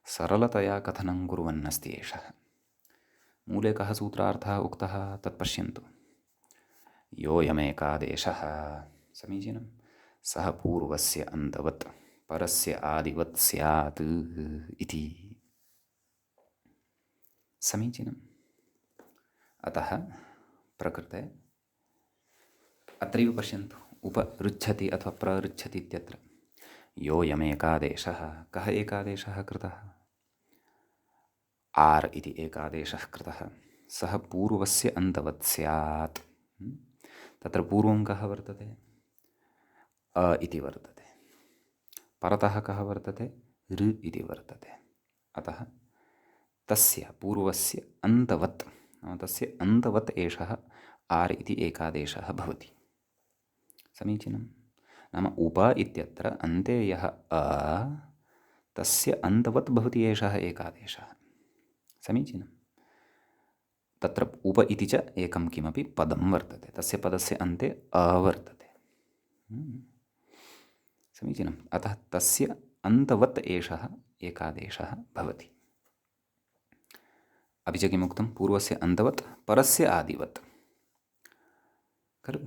सरलतया कथनं कुर्वन्नस्ति एषः। मूले कः सूत्रार्थः उक्तः तत् पश्यन्तु। योऽयमेकादेशः, समीचीनं, सः पूर्वस्य अन्तवत् परस्य आदिवत् स्यात् इति। समीचीनम्। अतः प्रकृते अत्रैव पश्यन्तु, उपरुच्छति अथवा प्ररुच्छति इत्यत्र योऽयमेकादेशः, कः एकादेशः कृतः? आर् इति एकादेशः कृतः। सः पूर्वस्य अन्तवत् स्यात्। तत्र पूर्वं कः वर्तते? अ इति वर्तते। परतः कः वर्तते? ऋ इति वर्तते। अतः तस्य पूर्वस्य अन्तवत्, तस्य अन्तवत् एषः आर् इति एकादेशः भवति। समीचीनं। नाम उप इत्यत्र अन्ते यः अ, तस्य अन्तवत् भवति एषः एकादेशः। समीचीनं। तत्र उप इति च एकं किमपि पदं वर्तते, तस्य पदस्य अन्ते अ वर्तते। समीचीनम्। अतः तस्य अन्तवत् एषः एकादेशः भवति। अपि च किमुक्तं? पूर्वस्य अन्तवत् परस्य आदिवत् खलु।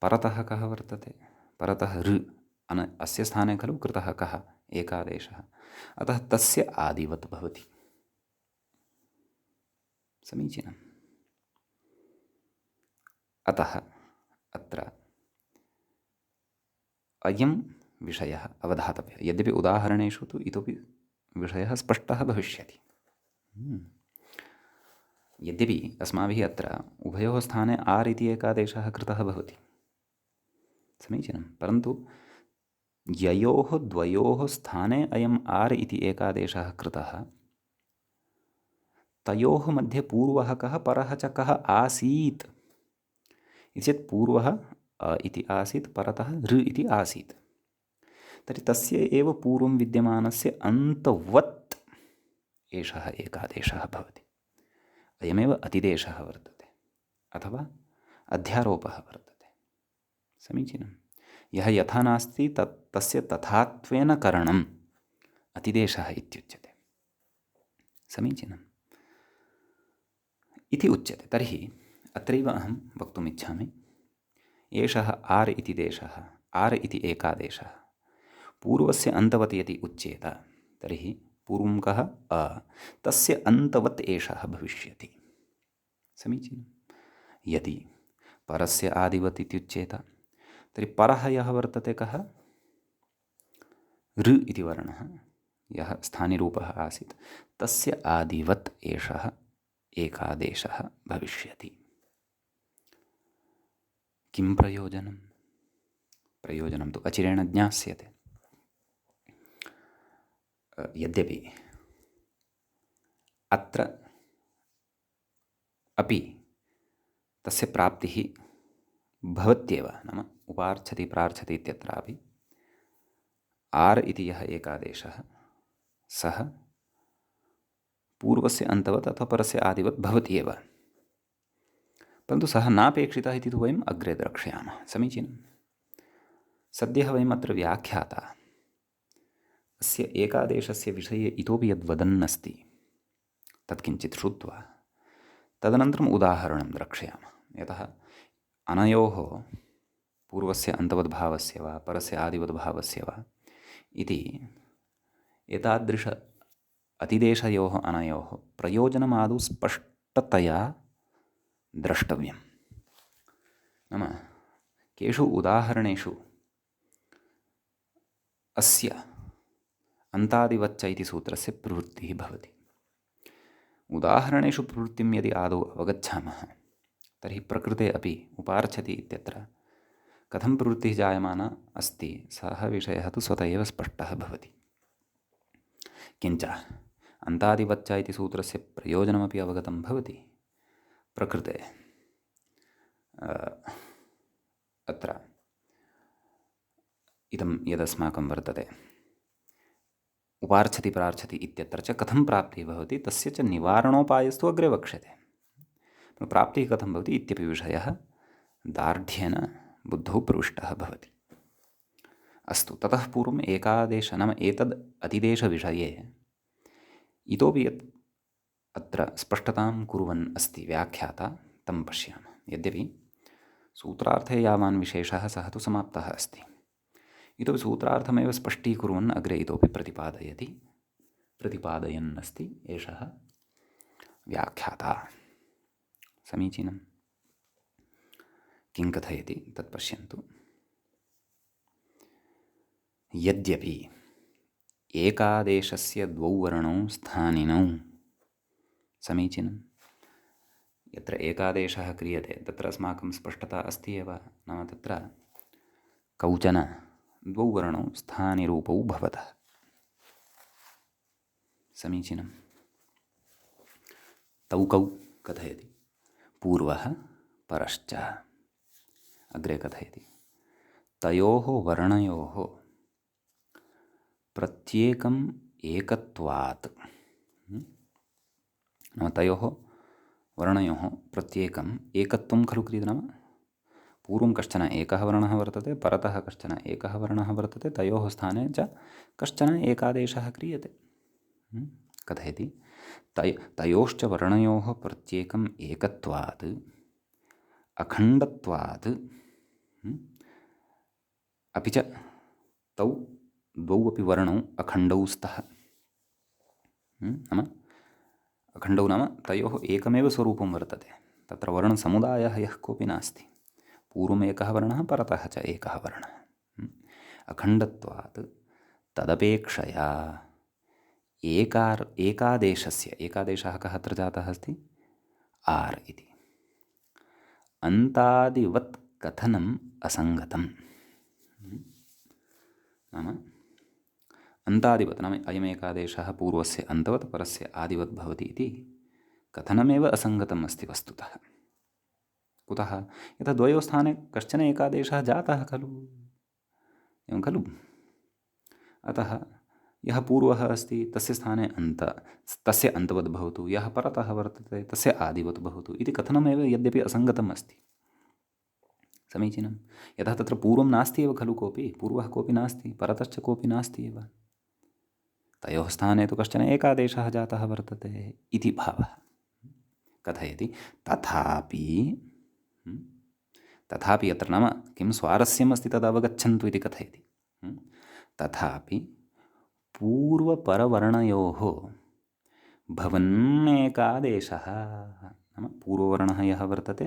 परतः कः वर्तते? परतः ऋ, अस्य स्थाने खलु कृतः कः? एकादेशः। अतः तस्य आदिवत् भवति। समीचीनम्। अतः अत्र अयं विषयः अवधातव्यः। यद्यपि उदाहरणेषु तु इतोपि विषयः स्पष्टः भविष्यति। यद्यपि अस्माभिः अत्र उभयोः स्थाने आर् इति एकादेशः कृतः भवति। समीचीनं। परन्तु ययोः द्वयोः स्थाने अयम् आर् इति एकादेशः कृतः, तयोः मध्ये पूर्वः कः, परः च कः आसीत् इति चेत् पूर्वः अ इति आसीत्, परतः ऋ इति आसीत्। तर्हि तस्य एव पूर्वं विद्यमानस्य अन्तवत् एषः एकादेशः भवति। अयमेव अतिदेशः वर्तते अथवा अध्यारोपः वर्तते। समीचीनं। यः यथा नास्ति तस्य तथात्वेन करणम् अतिदेशः इत्युच्यते। समीचीनम् इति उच्यते। तर्हि अत्रैव अहं वक्तुम् इच्छामि, एषः आर् इति देशः, आर् इति एकादेशः पूर्वस्य अन्तवत् यदि उच्येत तर्हि पूर्वं कः अ, तस्य अन्तवत् एषः भविष्यति। समीचीनं। यदि परस्य आदिवत् इत्युच्येत तर्हि परः यः वर्तते कः, ऋ इति वर्णः, यः स्थानिरूपः आसीत् तस्य आदिवत् एषः एकादेशः भविष्यति। किं प्रयोजनं? प्रयोजनं तु अचिरेण ज्ञास्यते। यद्यपि अत्र अपि तस्य प्राप्तिः भवत्येव, नाम उपार्च्छति प्रार्थति इत्यत्रापि आर् इति यः एकादेशः सः पूर्वस्य अन्तवत् अथवा परस्य आदिवत् भवति एव, परन्तु सः नापेक्षितः इति तु वयम् अग्रे द्रक्ष्यामः। समीचीनं। सद्यः वयम् अत्र व्याख्याता अस्य एकादेशस्य विषये इतोपि यद् वदन्नस्ति तत्किञ्चित् श्रुत्वा तदनन्तरम् उदाहरणं द्रक्ष्यामः। यतः अनयोः पूर्वस्य अन्तवद्भावस्य वा परस्य आदिवद्भावस्य वा इति एतादृश अतिदेशयोः अनयोः प्रयोजनमादौ स्पष्टतया द्रष्टव्यं। नाम केषु उदाहरणेषु अस्य अन्तादिवच्च इति सूत्रस्य प्रवृत्तिः भवति। उदाहरणेषु प्रवृत्तिं यदि आदौ अवगच्छामः तर्हि प्रकृते अपि उपार्च्छति इत्यत्र कथं प्रवृत्तिः जायमाना अस्ति सः विषयः तु स्वतः एव स्पष्टः भवति। किञ्च अन्तादिवच्च इति सूत्रस्य प्रयोजनमपि अवगतं भवति। प्रकृते अत्र इदं यदस्माकं वर्तते उपार्च्छति प्रार्थति इत्यत्र च कथं प्राप्तिः भवति तस्य च निवारणोपायस्तु अग्रे वक्ष्यते। प्राप्तिः कथं भवति इत्यपि विषयः दार्ढ्येन बुद्धौ प्रविष्टः भवति। अस्तु, ततः पूर्वम् एकादेश नाम एतद् अतिदेशविषये इतोपि यत् अत्र स्पष्टतां कुर्वन् अस्ति व्याख्याता तं पश्यामः। यद्यपि सूत्रार्थे यावान् विशेषः सः तु समाप्तः अस्ति, इतोपि सूत्रार्थमेव स्पष्टीकुर्वन् अग्रे इतोपि प्रतिपादयन् अस्ति एषः व्याख्याता। समीचीनं। किं कथयति तत् पश्यन्तु। यद्यपि एकादेशस्य द्वौ वर्णौ स्थानिनौ, समीचीनं, यत्र एकादेशः क्रियते तत्र अस्माकं स्पष्टता अस्ति एव, नाम तत्र कौचन द्वौ वर्णौ स्थानिरूपौ भवतः। समीचीनं। तौ कौ कथयति, पूर्वः परश्च। अग्रे कथयति तयोः वर्णयोः प्रत्येकम् एकत्वात्, नाम तयोः वर्णयोः प्रत्येकम् एकत्वं खलु क्रियते। नाम पूर्वं कश्चन एकः वर्णः वर्तते, परतः कश्चन एकः वर्णः वर्तते, तयोः स्थाने च कश्चन एकादेशः क्रियते। कथयति तयोश्च वर्णयोः प्रत्येकम् एकत्वात् अखण्डत्वात्, अपि च तौ द्वौ अपि वर्णौ अखण्डौ स्तः। नाम अखण्डौ नाम तयोः एकमेव स्वरूपं वर्तते, तत्र वर्णसमुदायः यः कोऽपि नास्ति। पूर्वम् एकः वर्णः, परतः च एकः वर्णः। अखण्डत्वात् तदपेक्षया एकादेशस्य, एकादेशः कः अत्र जातः अस्ति, आर् इति, अन्तादिवत् कथनम् असङ्गतम्। नाम अन्तादिवत् नाम अयमेकादेशः पूर्वस्य अन्तवत् परस्य आदिवत् भवति इति कथनमेव असङ्गतम् अस्ति वस्तुतः। कुतः? यतः द्वयोः स्थाने कश्चन एकादेशः जातः खलु, एवं खलु। अतः यः पूर्वः अस्ति तस्य स्थाने तस्य अन्तवद् भवतु, यः परतः वर्तते तस्य आदिवत् भवतु इति कथनमेव यद्यपि असङ्गतम् अस्ति। समीचीनं। यतः तत्र पूर्वं नास्ति एव खलु कोऽपि, पूर्वः कोऽपि नास्ति, परतश्च कोऽपि नास्ति एव। तयोः स्थाने तु कश्चन एकादेशः जातः वर्तते इति भावः कथयति। तथापि तथापि अत्र नाम किं स्वारस्यम् अस्ति तदवगच्छन्तु इति कथयति। तथापि पूर्वपरवर्णयोः भवन्नेकादेशः, नाम पूर्ववर्णः यः वर्तते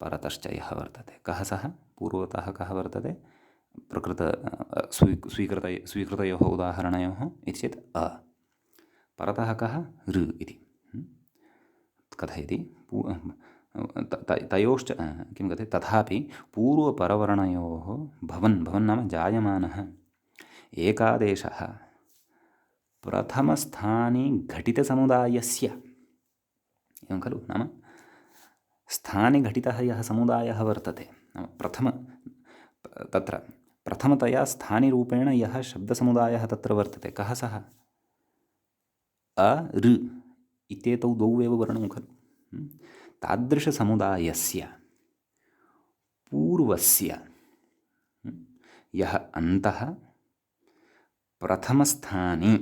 परतश्च यः वर्तते, कः सः? पूर्वतः कः वर्तते? स्वीकृतयोः उदाहरणयोः इति चेत् अ, परतः कः? ऋ इति कथयति। तयोश्च किं कथयति? तथापि पूर्वपरवर्णयोः भवन् नाम जायमानः एकादेशः प्रथमस्थाने घटितसमुदायस्य, एवं खलु, नाम स्थाने घटितः यः समुदायः वर्तते, नाम तत्र प्रथमतया स्थानिरूपेण यः शब्दसमुदायः तत्र वर्तते, कः सः? अ ऋ इत्येतौ द्वौ एव वर्णौ खलु। तादृशसमुदायस्य पूर्वस्य यः अन्तः प्रथमस्थाने,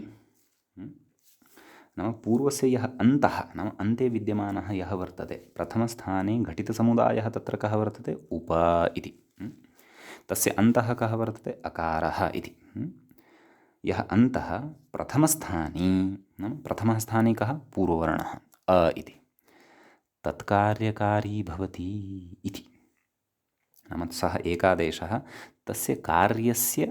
नाम पूर्वस्य यः अन्तः नाम अन्ते विद्यमानः यः वर्तते, प्रथमस्थाने घटितसमुदायः तत्र कः वर्तते? उप इति। तस्य अन्तः कः वर्तते? अकारः इति। यः अन्तः प्रथमस्थाने, नाम प्रथमः स्थाने कः? पूर्ववर्णः अ इति, तत्कार्यकारी भवति इति। नाम सः एकादेशः तस्य कार्यस्य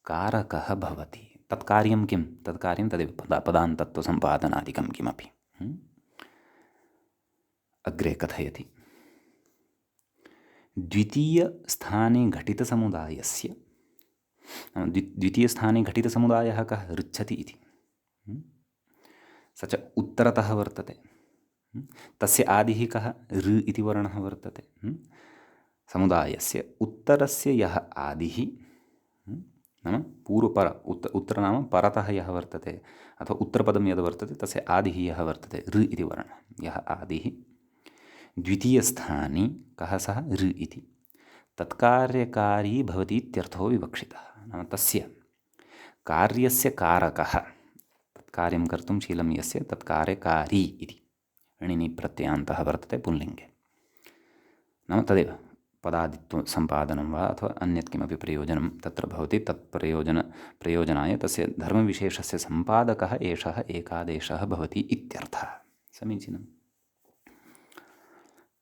कारकः भवति। तत्कार्यं किं? तत्कार्यं तदेव पदान्तत्वसम्पादनादिकं किमपि। अग्रे कथयति। द्वितीयस्थाने घटितसमुदायस्य, द्वितीयस्थाने घटितसमुदायः कः? ऋच्छति इति। स च उत्तरतः वर्तते, तस्य आदिः कः? ऋ इति वर्णः वर्तते। समुदायस्य उत्तरस्य यः आदिः, नाम पूर्वपर उत्तर नाम परतः यः वर्तते, अथवा उत्तरपदं यद् वर्तते तस्य आदिः यः वर्तते ऋ इति वर्णः, यः आदिः द्वितीयस्थाने कः? सः ऋ इति। तत्कार्यकारी भवति इत्यर्थो विवक्षितः। नाम तस्य कार्यस्य कारकः, तत्कार्यं कर्तुं शीलं यस्य तत्कार्यकारी इति णिनि प्रत्ययान्तः वर्तते पुल्लिङ्गे। नाम तदेव पदादित्वसम्पादनं वा अथवा अन्यत् किमपि प्रयोजनं तत्र भवति, प्रयोजनाय तस्य धर्मविशेषस्य सम्पादकः एषः एकादेशः भवति इत्यर्थः। समीचीनं।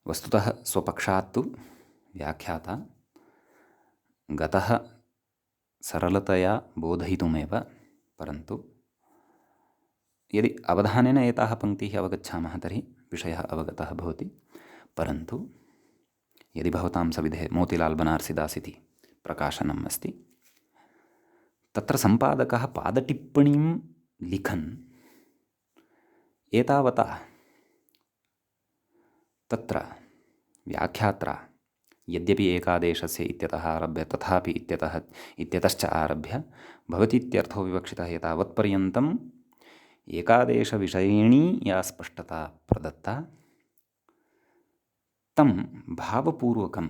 वस्तुतः स्वपक्षात् तु व्याख्याता गतः सरलतया बोधयितुमेव, परन्तु यदि अवधानेन एताः पङ्क्तिः अवगच्छामः तर्हि विषयः अवगतः भवति। परन्तु यदि भवतां सविधे मोतीलाल् बनारसिदास् इति प्रकाशनम् अस्ति, तत्र सम्पादकः पादटिप्पणीं लिखन् एतावता तत्र व्याख्यात्रा यद्यपि एकादेशस्य इत्यतः आरभ्य तथापि इत्यतश्च आरभ्य भवति इत्यर्थो विवक्षितः एतावत्पर्यन्तम् एकादेशविषयिणी या स्पष्टता प्रदत्ता, तं भावपूर्वकं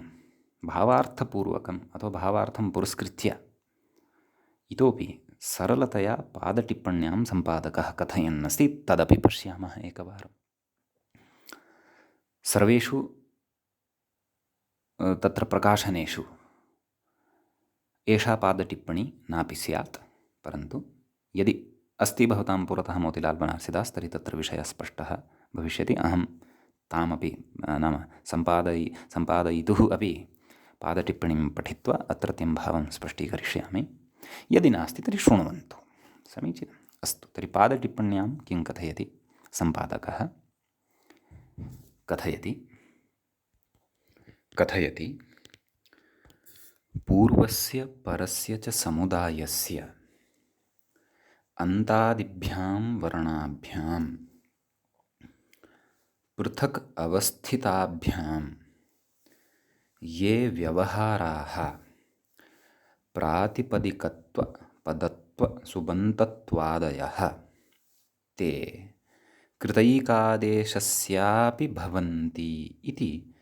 भावार्थपूर्वकम् अथवा भावार्थं पुरस्कृत्य इतोपि सरलतया पादटिप्पण्यां सम्पादकः कथयन्नस्ति। तदपि पश्यामः एकवारं। सर्वेषु तत्र प्रकाशनेषु एषा पादटिप्पणी नापि स्यात्, परन्तु यदि अस्ति भवतां पुरतः मोतीलाल् बनारसिदास् तर्हि तत्र विषयः स्पष्टः भविष्यति। अहं तामपि नाम सम्पादयितुः अपि पादटिप्पणीं पठित्वा अत्रत्यं भावं स्पष्टीकरिष्यामि। यदि नास्ति तर्हि शृण्वन्तु। समीचीनम्। अस्तु, तर्हि पादटिप्पण्यां किं कथयति सम्पादकः? कथयति पूर्वस्य परस्य च समुदायस्य अन्तादिभ्यां वर्णाभ्यां पृथक् अवस्थिताभ्यां ये व्यवहाराः प्रातिपदिकत्वपदत्वात् सुबन्तत्वादयः ते कृतैकादेशस्यापि भवन्ति इति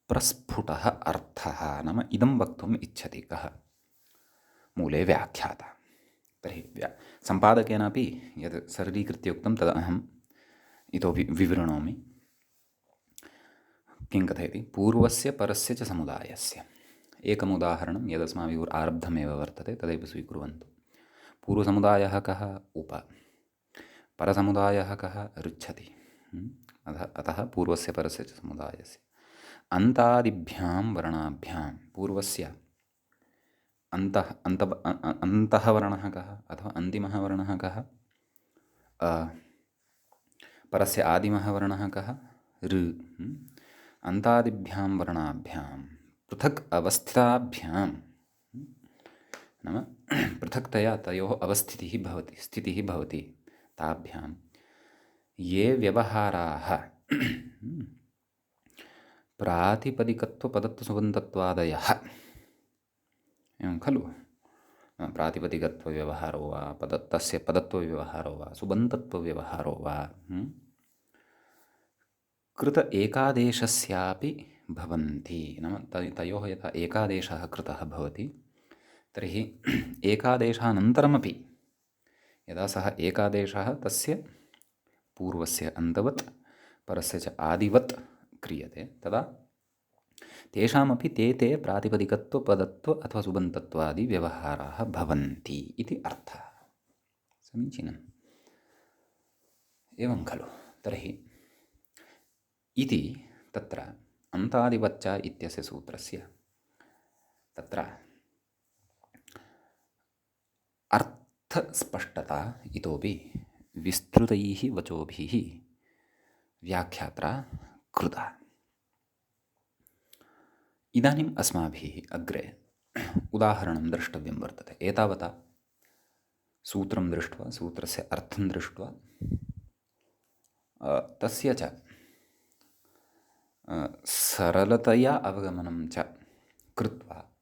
प्रस्फुटः अर्थः। नाम इदं वक्तुम् इच्छति कः? मूले व्याख्याता। तर्हि सम्पादकेनापि यत् सरलीकृत्य उक्तं तदहम् इतोपि विवृणोमि। किं कथयति? पूर्वस्य परस्य च समुदायस्य एकम् उदाहरणं यदस्माभिः आरब्धमेव वर्तते तदेव स्वीकुर्वन्तु। पूर्वसमुदायः कः? उप। परसमुदायः कः? ऋच्छति। अतः पूर्वस्य परस्य च समुदायस्य अन्तादिभ्यां वर्णाभ्यां पूर्वस्य अन्तः वर्णः कः अथवा अन्तिमः वर्णः कः? परस्य आदिमः वर्णः कः? ऋ। अन्तादिभ्यां वर्णाभ्यां पृथक् अवस्थिताभ्यां नाम पृथक्तया तयोः अवस्थितिः भवति, स्थितिः भवति। ताभ्यां ये व्यवहाराः प्रातिपदिकत्वपदत्वसुबन्तत्वादयः एवं खलु? प्रातिपदिकत्वव्यवहारो वा तस्य पदत्वव्यवहारो वा सुबन्तत्वव्यवहारो वा कृत एकादेशस्यापि भवन्ति। नाम तयोः यथा एकादेशः कृतः भवति तर्हि एकादेशानन्तरमपि यदा सः एकादेशः तस्य पूर्वस्य अन्तवत् परस्य च आदिवत् क्रियते तदा तेषामपि ते प्रातिपदिकत्वपदत्व अथवा सुबन्तत्वादि व्यवहाराः भवन्ति इति अर्थः। समीचीनम्। एवं खलु? तर्हि इति तत्र अन्तादिवच्च इत्यस्य सूत्रस्य तत्र अर्थस्पष्टता इतोपि विस्तृतैः वचोभिः व्याख्यात्रा कृता। इदानीम् अस्माभिः अग्रे उदाहरणं द्रष्टव्यं वर्तते। एतावता सूत्रं दृष्ट्वा सूत्रस्य अर्थं दृष्ट्वा तस्य च सरलतया अवगमनं च कृत्वा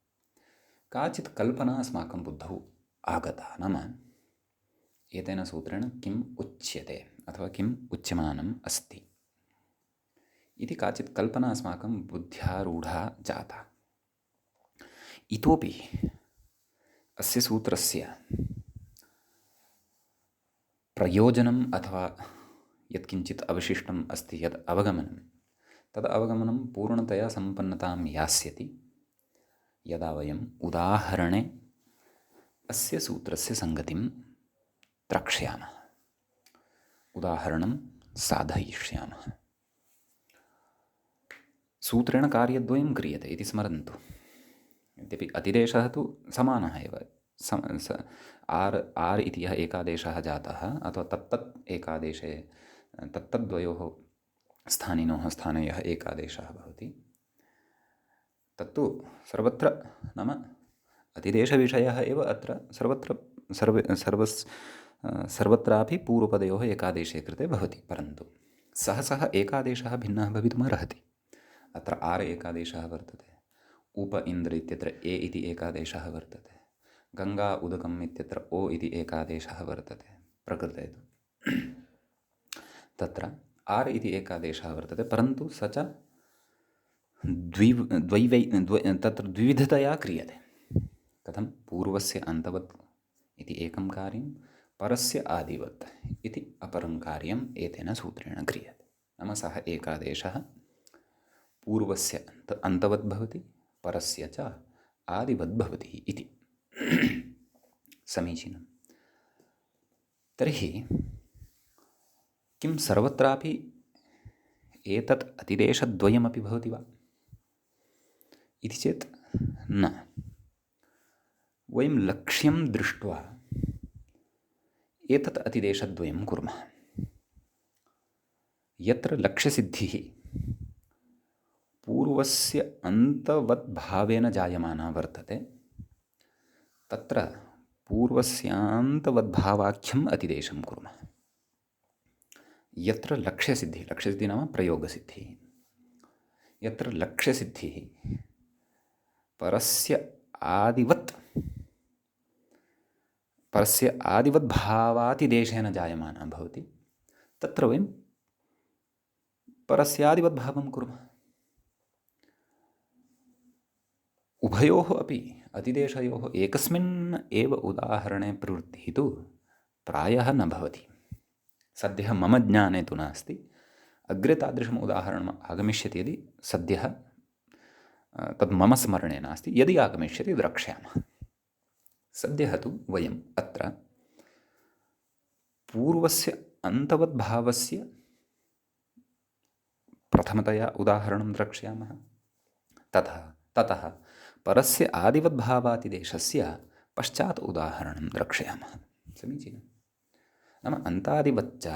काचित् कल्पना अस्माकं बुद्धौ आगता। नाम एतेन सूत्रेण किम् उच्यते अथवा किम् उच्यमानम् अस्ति इति काचित् कल्पना अस्माकं बुद्ध्यारूढा जाता। इतोपि अस्य सूत्रस्य प्रयोजनम् अथवा यत्किञ्चित् अवशिष्टम् अस्ति यत् अवगमनं तद् अवगमनं पूर्णतया सम्पन्नतां यास्यति यदा वयम् उदाहरणे अस्य सूत्रस्य सङ्गतिं द्रक्ष्यामः, उदाहरणं साधयिष्यामः। सूत्रेण कार्यद्वयं क्रियते इति स्मरन्तु। यद्यपि अतिदेशः तु समानः एव। आर् इति यः एकादेशः जातः अथवा तत्तत् एकादेशे तत्तद्वयोः स्थानिनोः स्थाने यः एकादेशः भवति तत्तु सर्वत्र नाम अतिदेशविषयः एव अत्र सर्वत्रापि पूर्वपदयोः एकादेशे कृते भवति। परन्तु सः एकादेशः भिन्नः भवितुमर्हति। अत्र आर् एकादेशः वर्तते, उप इन्द्र इत्यत्र ए इति एकादेशः वर्तते, गङ्गा उदकम् इत्यत्र ओ इति एकादेशः वर्तते प्रकृते तु। तत्र आर् इति एकादेशः वर्तते, परन्तु स च तत्र द्विविधतया क्रियते। कथं? पूर्वस्य अन्तवत् इति एकं कार्यं, परस्य आदिवत् इति अपरं कार्यम् एतेन सूत्रेण क्रियते। नाम सः एकादेशः पूर्वस्य अन्तवत् भवति, परस्य च आदिवत् भवति इति। समीचीनं। तर्हि किं सर्वत्रापि एतत् अतिदेशद्वयमपि भवति वा इति चेत् न। वयं लक्ष्यं दृष्ट्वा एतत् अतिदेशद्वयं कुर्मः। यत्र लक्ष्यसिद्धिः पूर्वस्य अन्तवद्भावेन जायमाना वर्तते तत्र पूर्वस्यान्तवद्भावाख्यम् अतिदेशं कुर्मः। यत्र लक्ष्यसिद्धिः नाम प्रयोगसिद्धिः, यत्र लक्ष्यसिद्धिः परस्य आदिवत् परस्य आदिवद्भावातिदेशेन जायमाना भवति, तत्र वयं परस्यादिवद्भावं कुर्मः। उभयोः अपि अतिदेशयोः एकस्मिन् एव उदाहरणे प्रवृत्तिः तु प्रायः न भवति। सद्यः मम ज्ञाने तु नास्ति। अग्रे तादृशम् उदाहरणम् आगमिष्यति यदि सद्यः तद् मम स्मरणे नास्ति, यदि आगमिष्यति द्रक्ष्यामः। सद्यः तु वयम् अत्र पूर्वस्य अन्तवद्भावस्य प्रथमतया उदाहरणं द्रक्ष्यामः, ततः परस्य आदिवद्भावातिदेशस्य पश्चात् उदाहरणं द्रक्ष्यामः। समीचीनं। नाम अन्तादिवच्च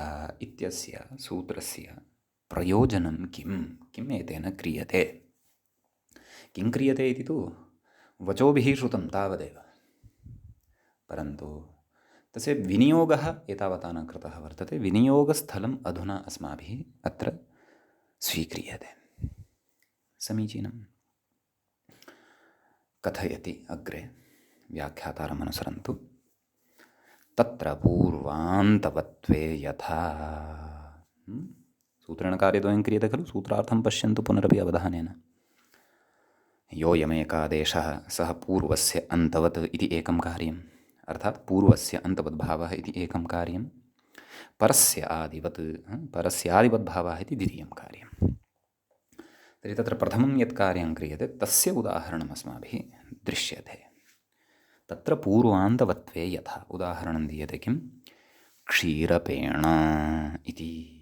इत्यस्य सूत्रस्य प्रयोजनं किम् एतेन क्रियते? किं क्रियते इति तु वचोभिः श्रुतं तावदेव, परन्तु तस्य विनियोगः एतावता न कृतः वर्तते। विनियोगस्थलम् अधुना अस्माभिः अत्र स्वीक्रियते। समीचीनं। कथयति अग्रे व्याख्यातारमनुसरन्तु। तत्र पूर्वान्तवत्वे यथा, सूत्रेण कार्यद्वयं क्रियते खलु, सूत्रार्थं पश्यन्तु पुनरपि अवधानेन। योऽयमेकादेशः सः पूर्वस्य अन्तवत् इति एकं कार्यम्, अर्थात् पूर्वस्य अन्तवद्भावः इति एकं कार्यं, परस्यादिवद्भावः इति द्वितीयं कार्यं। तर्हि तत्र प्रथमं यत् कार्यं क्रियते तस्य उदाहरणम् अस्माभिः दृश्यते। तत्र पूर्वान्तवत्वे यथा उदाहरणं दीयते किं? क्षीरपेण इति।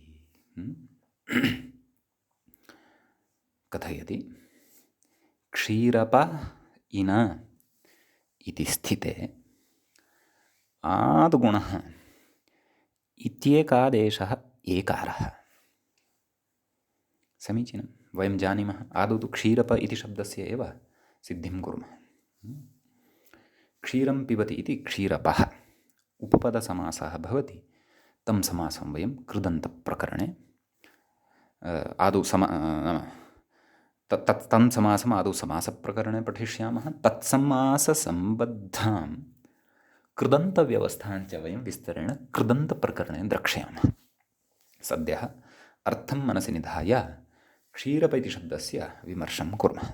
कथयति क्षीरप इन इति स्थिते आद्गुणः इत्येकादेशः एकारः। समीचीनं। वयं जानीमः आदौ तु क्षीरप इति शब्दस्य एव सिद्धिं कुर्मः। क्षीरं पिबति इति क्षीरपः उपपदसमासः भवति। तं समासं वयं कृदन्तप्रकरणे आदौ तं समासम् आदौ समासप्रकरणे पठिष्यामः। तत्समाससम्बद्धां कृदन्तव्यवस्थां च वयं विस्तरेण कृदन्तप्रकरणे द्रक्ष्यामः। सद्यः अर्थं मनसि निधाय क्षीरप इति शब्दस्य विमर्शं कुर्मः।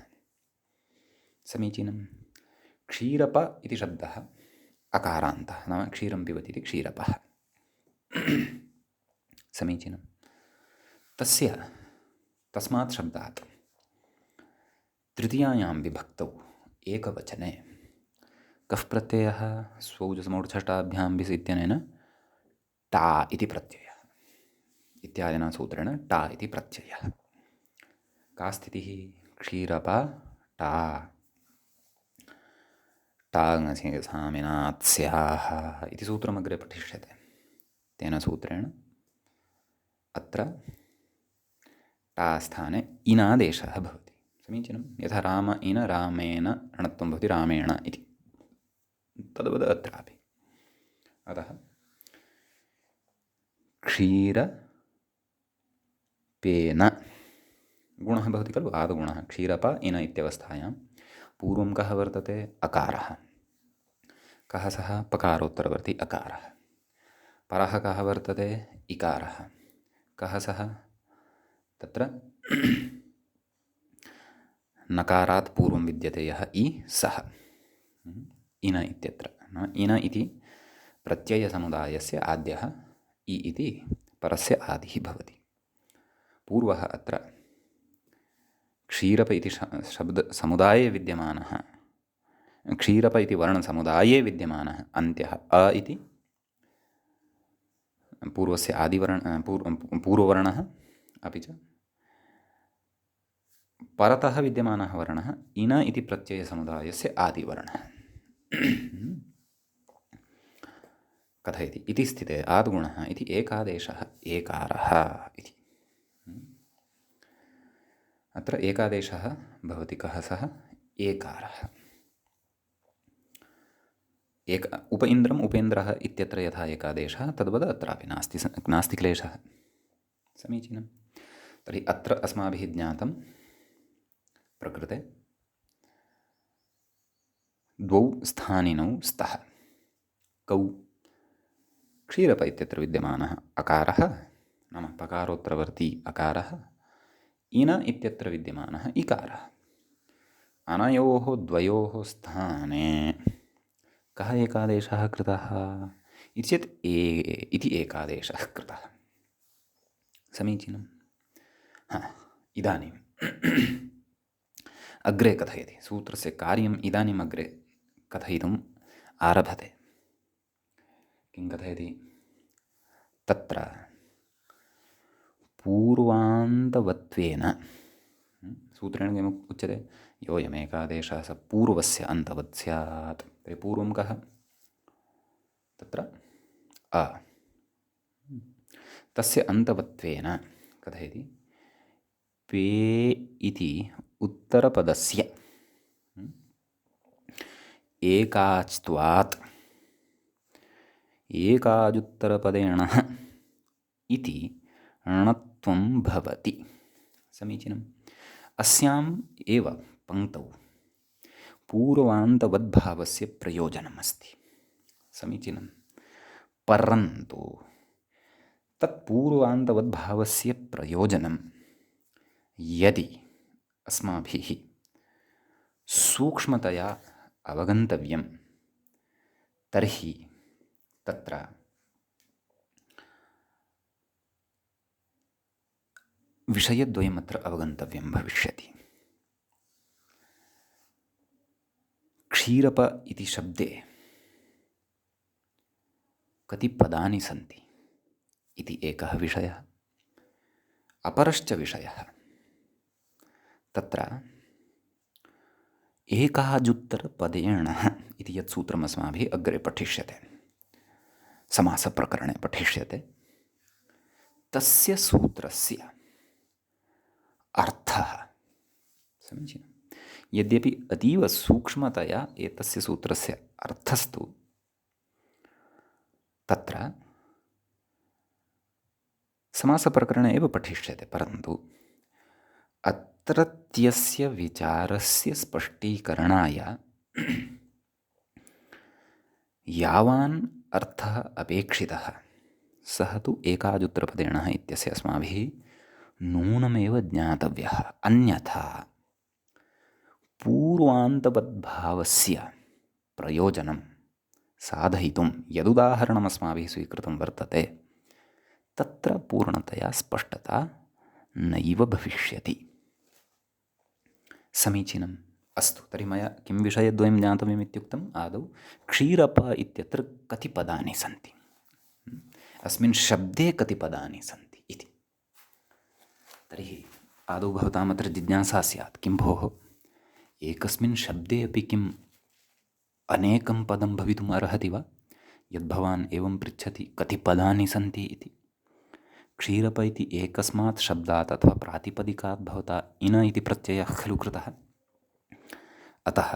समीचीनं। क्षीरप इति शब्दः अकारान्तः, नाम क्षीरं पिबति इति क्षीरपः। समीचीनं। तस्मात् शब्दात् तृतीयायां विभक्तौ एकवचने कः प्रत्ययः? स्वौजसमूढषष्ठाभ्यां बिस् इत्यनेन टा इति प्रत्ययः, इत्यादिना सूत्रेण टा इति प्रत्ययः। का स्थितिः? क्षीरप टा टाङ्गसामिनात् स्याः इति सूत्रमग्रे पठिष्यते। तेन सूत्रेण अत्र टा स्थाने इनादेशः भवति। समीचीनं। यथा राम इन रामेण णत्वं भवति रामेण इति, तद्वद् अत्रापि। अतः क्षीरपेन गुणः भवति खलु, आदगुणः। क्षीरप इन इत्यवस्थायां पूर्वं कः वर्तते? अकारः। कः सः? पकारोत्तरवर्ती अकारः। परः कः वर्तते? इकारः। कः सः? तत्र नकारात् पूर्वं विद्यते यः इ, सः इन इत्यत्र। इन इति प्रत्ययसमुदायस्य आद्यः इ इति परस्य आदिः भवति। पूर्वः अत्र क्षीरप इति शब्दसमुदाये विद्यमानः, क्षीरप इति वर्णसमुदाये विद्यमानः अन्त्यः अ इति पूर्वस्य पूर्ववर्णः, अपि च परतः विद्यमानः वर्णः इन इति प्रत्ययसमुदायस्य आदिवर्णः। कथयति इति स्थिते आद्गुणः इति एकादेशः एकारः इति। अत्र एकादेशः भवति। कः सः? एकारः। उप इन्द्रम् उपेन्द्रः इत्यत्र यथा एकादेशः तद्वद् अत्रापि नास्ति क्लेशः। समीचीनं। तर्हि अत्र अस्माभिः ज्ञातं प्रकृते द्वौ स्थानिनौ स्तः। कौ क्षीरप इत्यत्र विद्यमानः अकारः नाम पकारोत्तरवर्ती अकारः इन इत्यत्र विद्यमानः इकारः अनयोः द्वयोः स्थाने कः एकादेशः कृतः इति चेत् इति एकादेशः कृतः। समीचीनं। इदानीम् अग्रे कथयति, सूत्रस्य कार्यम् इदानीम् अग्रे कथयितुम् आरभते। किं कथयति? तत्र पूर्वान्तवत्वेन सूत्रेण किम् उच्यते? योऽयमेकादेशः स पूर्वस्य अन्तवत् स्यात्। तर्हि पूर्वं कः? तत्र अ। तस्य अन्तवत्वेन कथयति पे इति उत्तरपदस्य एकाच्त्वात् एकाजुत्तरपदेण इति णत्वं भवति। समीचीनम्। अस्याम् एव पङ्क्तौ पूर्वान्तवद्भावस्य प्रयोजनम् अस्ति। समीचीनं। परन्तु तत्पूर्वान्तवद्भावस्य प्रयोजनं यदि अस्माभिः सूक्ष्मतया अवगन्तव्यं तर्हि तत्र विषयद्वयमत्र अवगन्तव्यं भविष्यति। क्षीरप इति शब्दे कति पदानि सन्ति इति एकः विषयः। अपरश्च विषयः तत्र एकाजुत्तरपदेण इति यत् सूत्रम् अस्माभिः अग्रे पठिष्यते, समासप्रकरणे पठिष्यते, तस्य सूत्रस्य अर्थः समीचीनं। यद्यपि अतीव सूक्ष्मतया एतस्य सूत्रस्य अर्थस्तु तत्र समासप्रकरणे एव पठिष्यते, परन्तु अत्रत्यस्य विचारस्य स्पष्टीकरणाय यावान् अर्थः अपेक्षितः सः तु एकाजुत्तरपदेन इत्यस्य अस्माभिः नूनमेव ज्ञातव्यः। अन्यथा पूर्वान्तवद्भावस्य प्रयोजनं साधयितुं यदुदाहरणम् अस्माभिः स्वीकृतं वर्तते तत्र पूर्णतया स्पष्टता नैव भविष्यति। समीचीनम्। अस्तु, तर्हि मया किं विषयद्वयं ज्ञातव्यम् इत्युक्तम्? आदौ क्षीरप इत्यत्र कति पदानि सन्ति, अस्मिन् शब्दे कति पदानि सन्ति इति। तर्हि आदौ भवताम् अत्र जिज्ञासा स्यात्, किं भोः एकस्मिन् शब्दे अपि किम् अनेकं पदं भवितुम् अर्हति वा? यद्भवान् एवं पृच्छति कति पदानि सन्ति इति। क्षीरप इति एकस्मात् शब्दात् अथवा प्रातिपदिकात् भवता इन इति प्रत्ययः खलु कृतः। अतः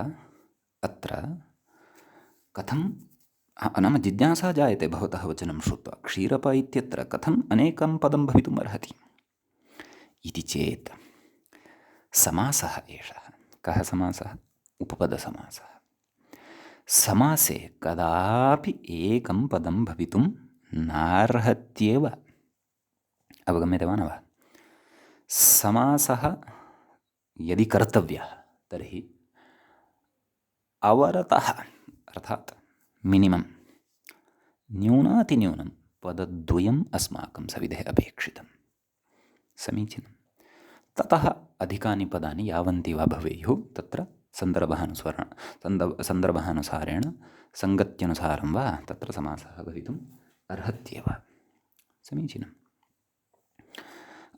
अत्र कथं नाम जिज्ञासा जायते भवतः वचनं श्रुत्वा, क्षीरप इत्यत्र कथम् अनेकं पदं भवितुम् अर्हति इति चेत् समासः एषः। कः समासः? उपपदसमासः। समासे कदापि एकं पदं भवितुं नार्हत्येव। अवगम्यते वा न वा? समासः यदि कर्तव्यः तर्हि अवरतः अर्थात् मिनिमम् न्यूनातिन्यूनं पदद्वयम् अस्माकं सविधे अपेक्षितं। समीचीनं। ततः अधिकानि पदानि यावन्ति वा भवेयुः तत्र सन्दर्भानुसारेण सङ्गत्यनुसारं वा तत्र समासः भवितुम् अर्हत्येव। समीचीनम्।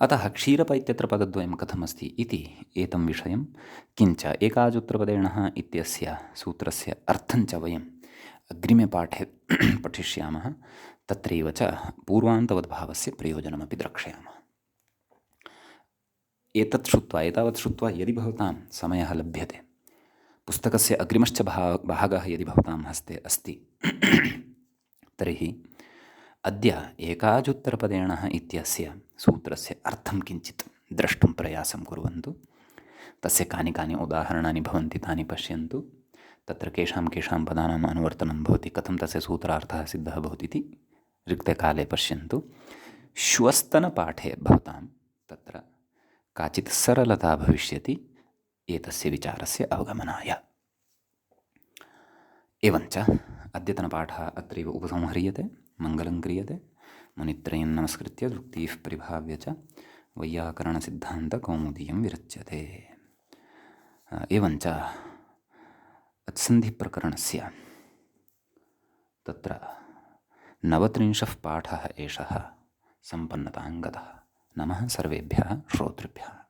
अतः क्षीरप इत्यत्र पदद्वयं कथमस्ति इति एतं विषयं, किञ्च एकाजुत्तरपदेन इत्यस्य सूत्रस्य अर्थञ्च वयम् अग्रिमे पाठे पठिष्यामः। तत्रैव च पूर्वान्तवद्भावस्य प्रयोजनमपि द्रक्ष्यामः। एतत् श्रुत्वा एतावत् श्रुत्वा यदि भवतां समयः लभ्यते, पुस्तकस्य अग्रिमश्च भागः यदि भवतां हस्ते अस्ति तर्हि अद्य एकाजुत्तरपदेन इत्यस्य सूत्रस्य अर्थं किञ्चित् द्रष्टुं प्रयासं कुर्वन्तु। तस्य कानि कानि उदाहरणानि भवन्ति तानि पश्यन्तु। तत्र केषां केषां पदानाम् अनुवर्तनं भवति, कथं तस्य सूत्रार्थः सिद्धः भवति इति रिक्तकाले पश्यन्तु। श्वस्तनपाठे भवतां तत्र काचित् सरलता भविष्यति एतस्य विचारस्य अवगमनाय। एवञ्च अद्यतनपाठः अत्रैव उपसंह्रियते, मङ्गलं क्रियते। मुनित्रयं नमस्कृत्य दुक्तिः परिभाव्य च वैयाकरणसिद्धान्तकौमुदीयं विरच्यते। एवञ्च अत्सन्धिप्रकरणस्य तत्र 29 पाठः एषः सम्पन्नतां गतः। नमः सर्वेभ्यः श्रोतृभ्यः।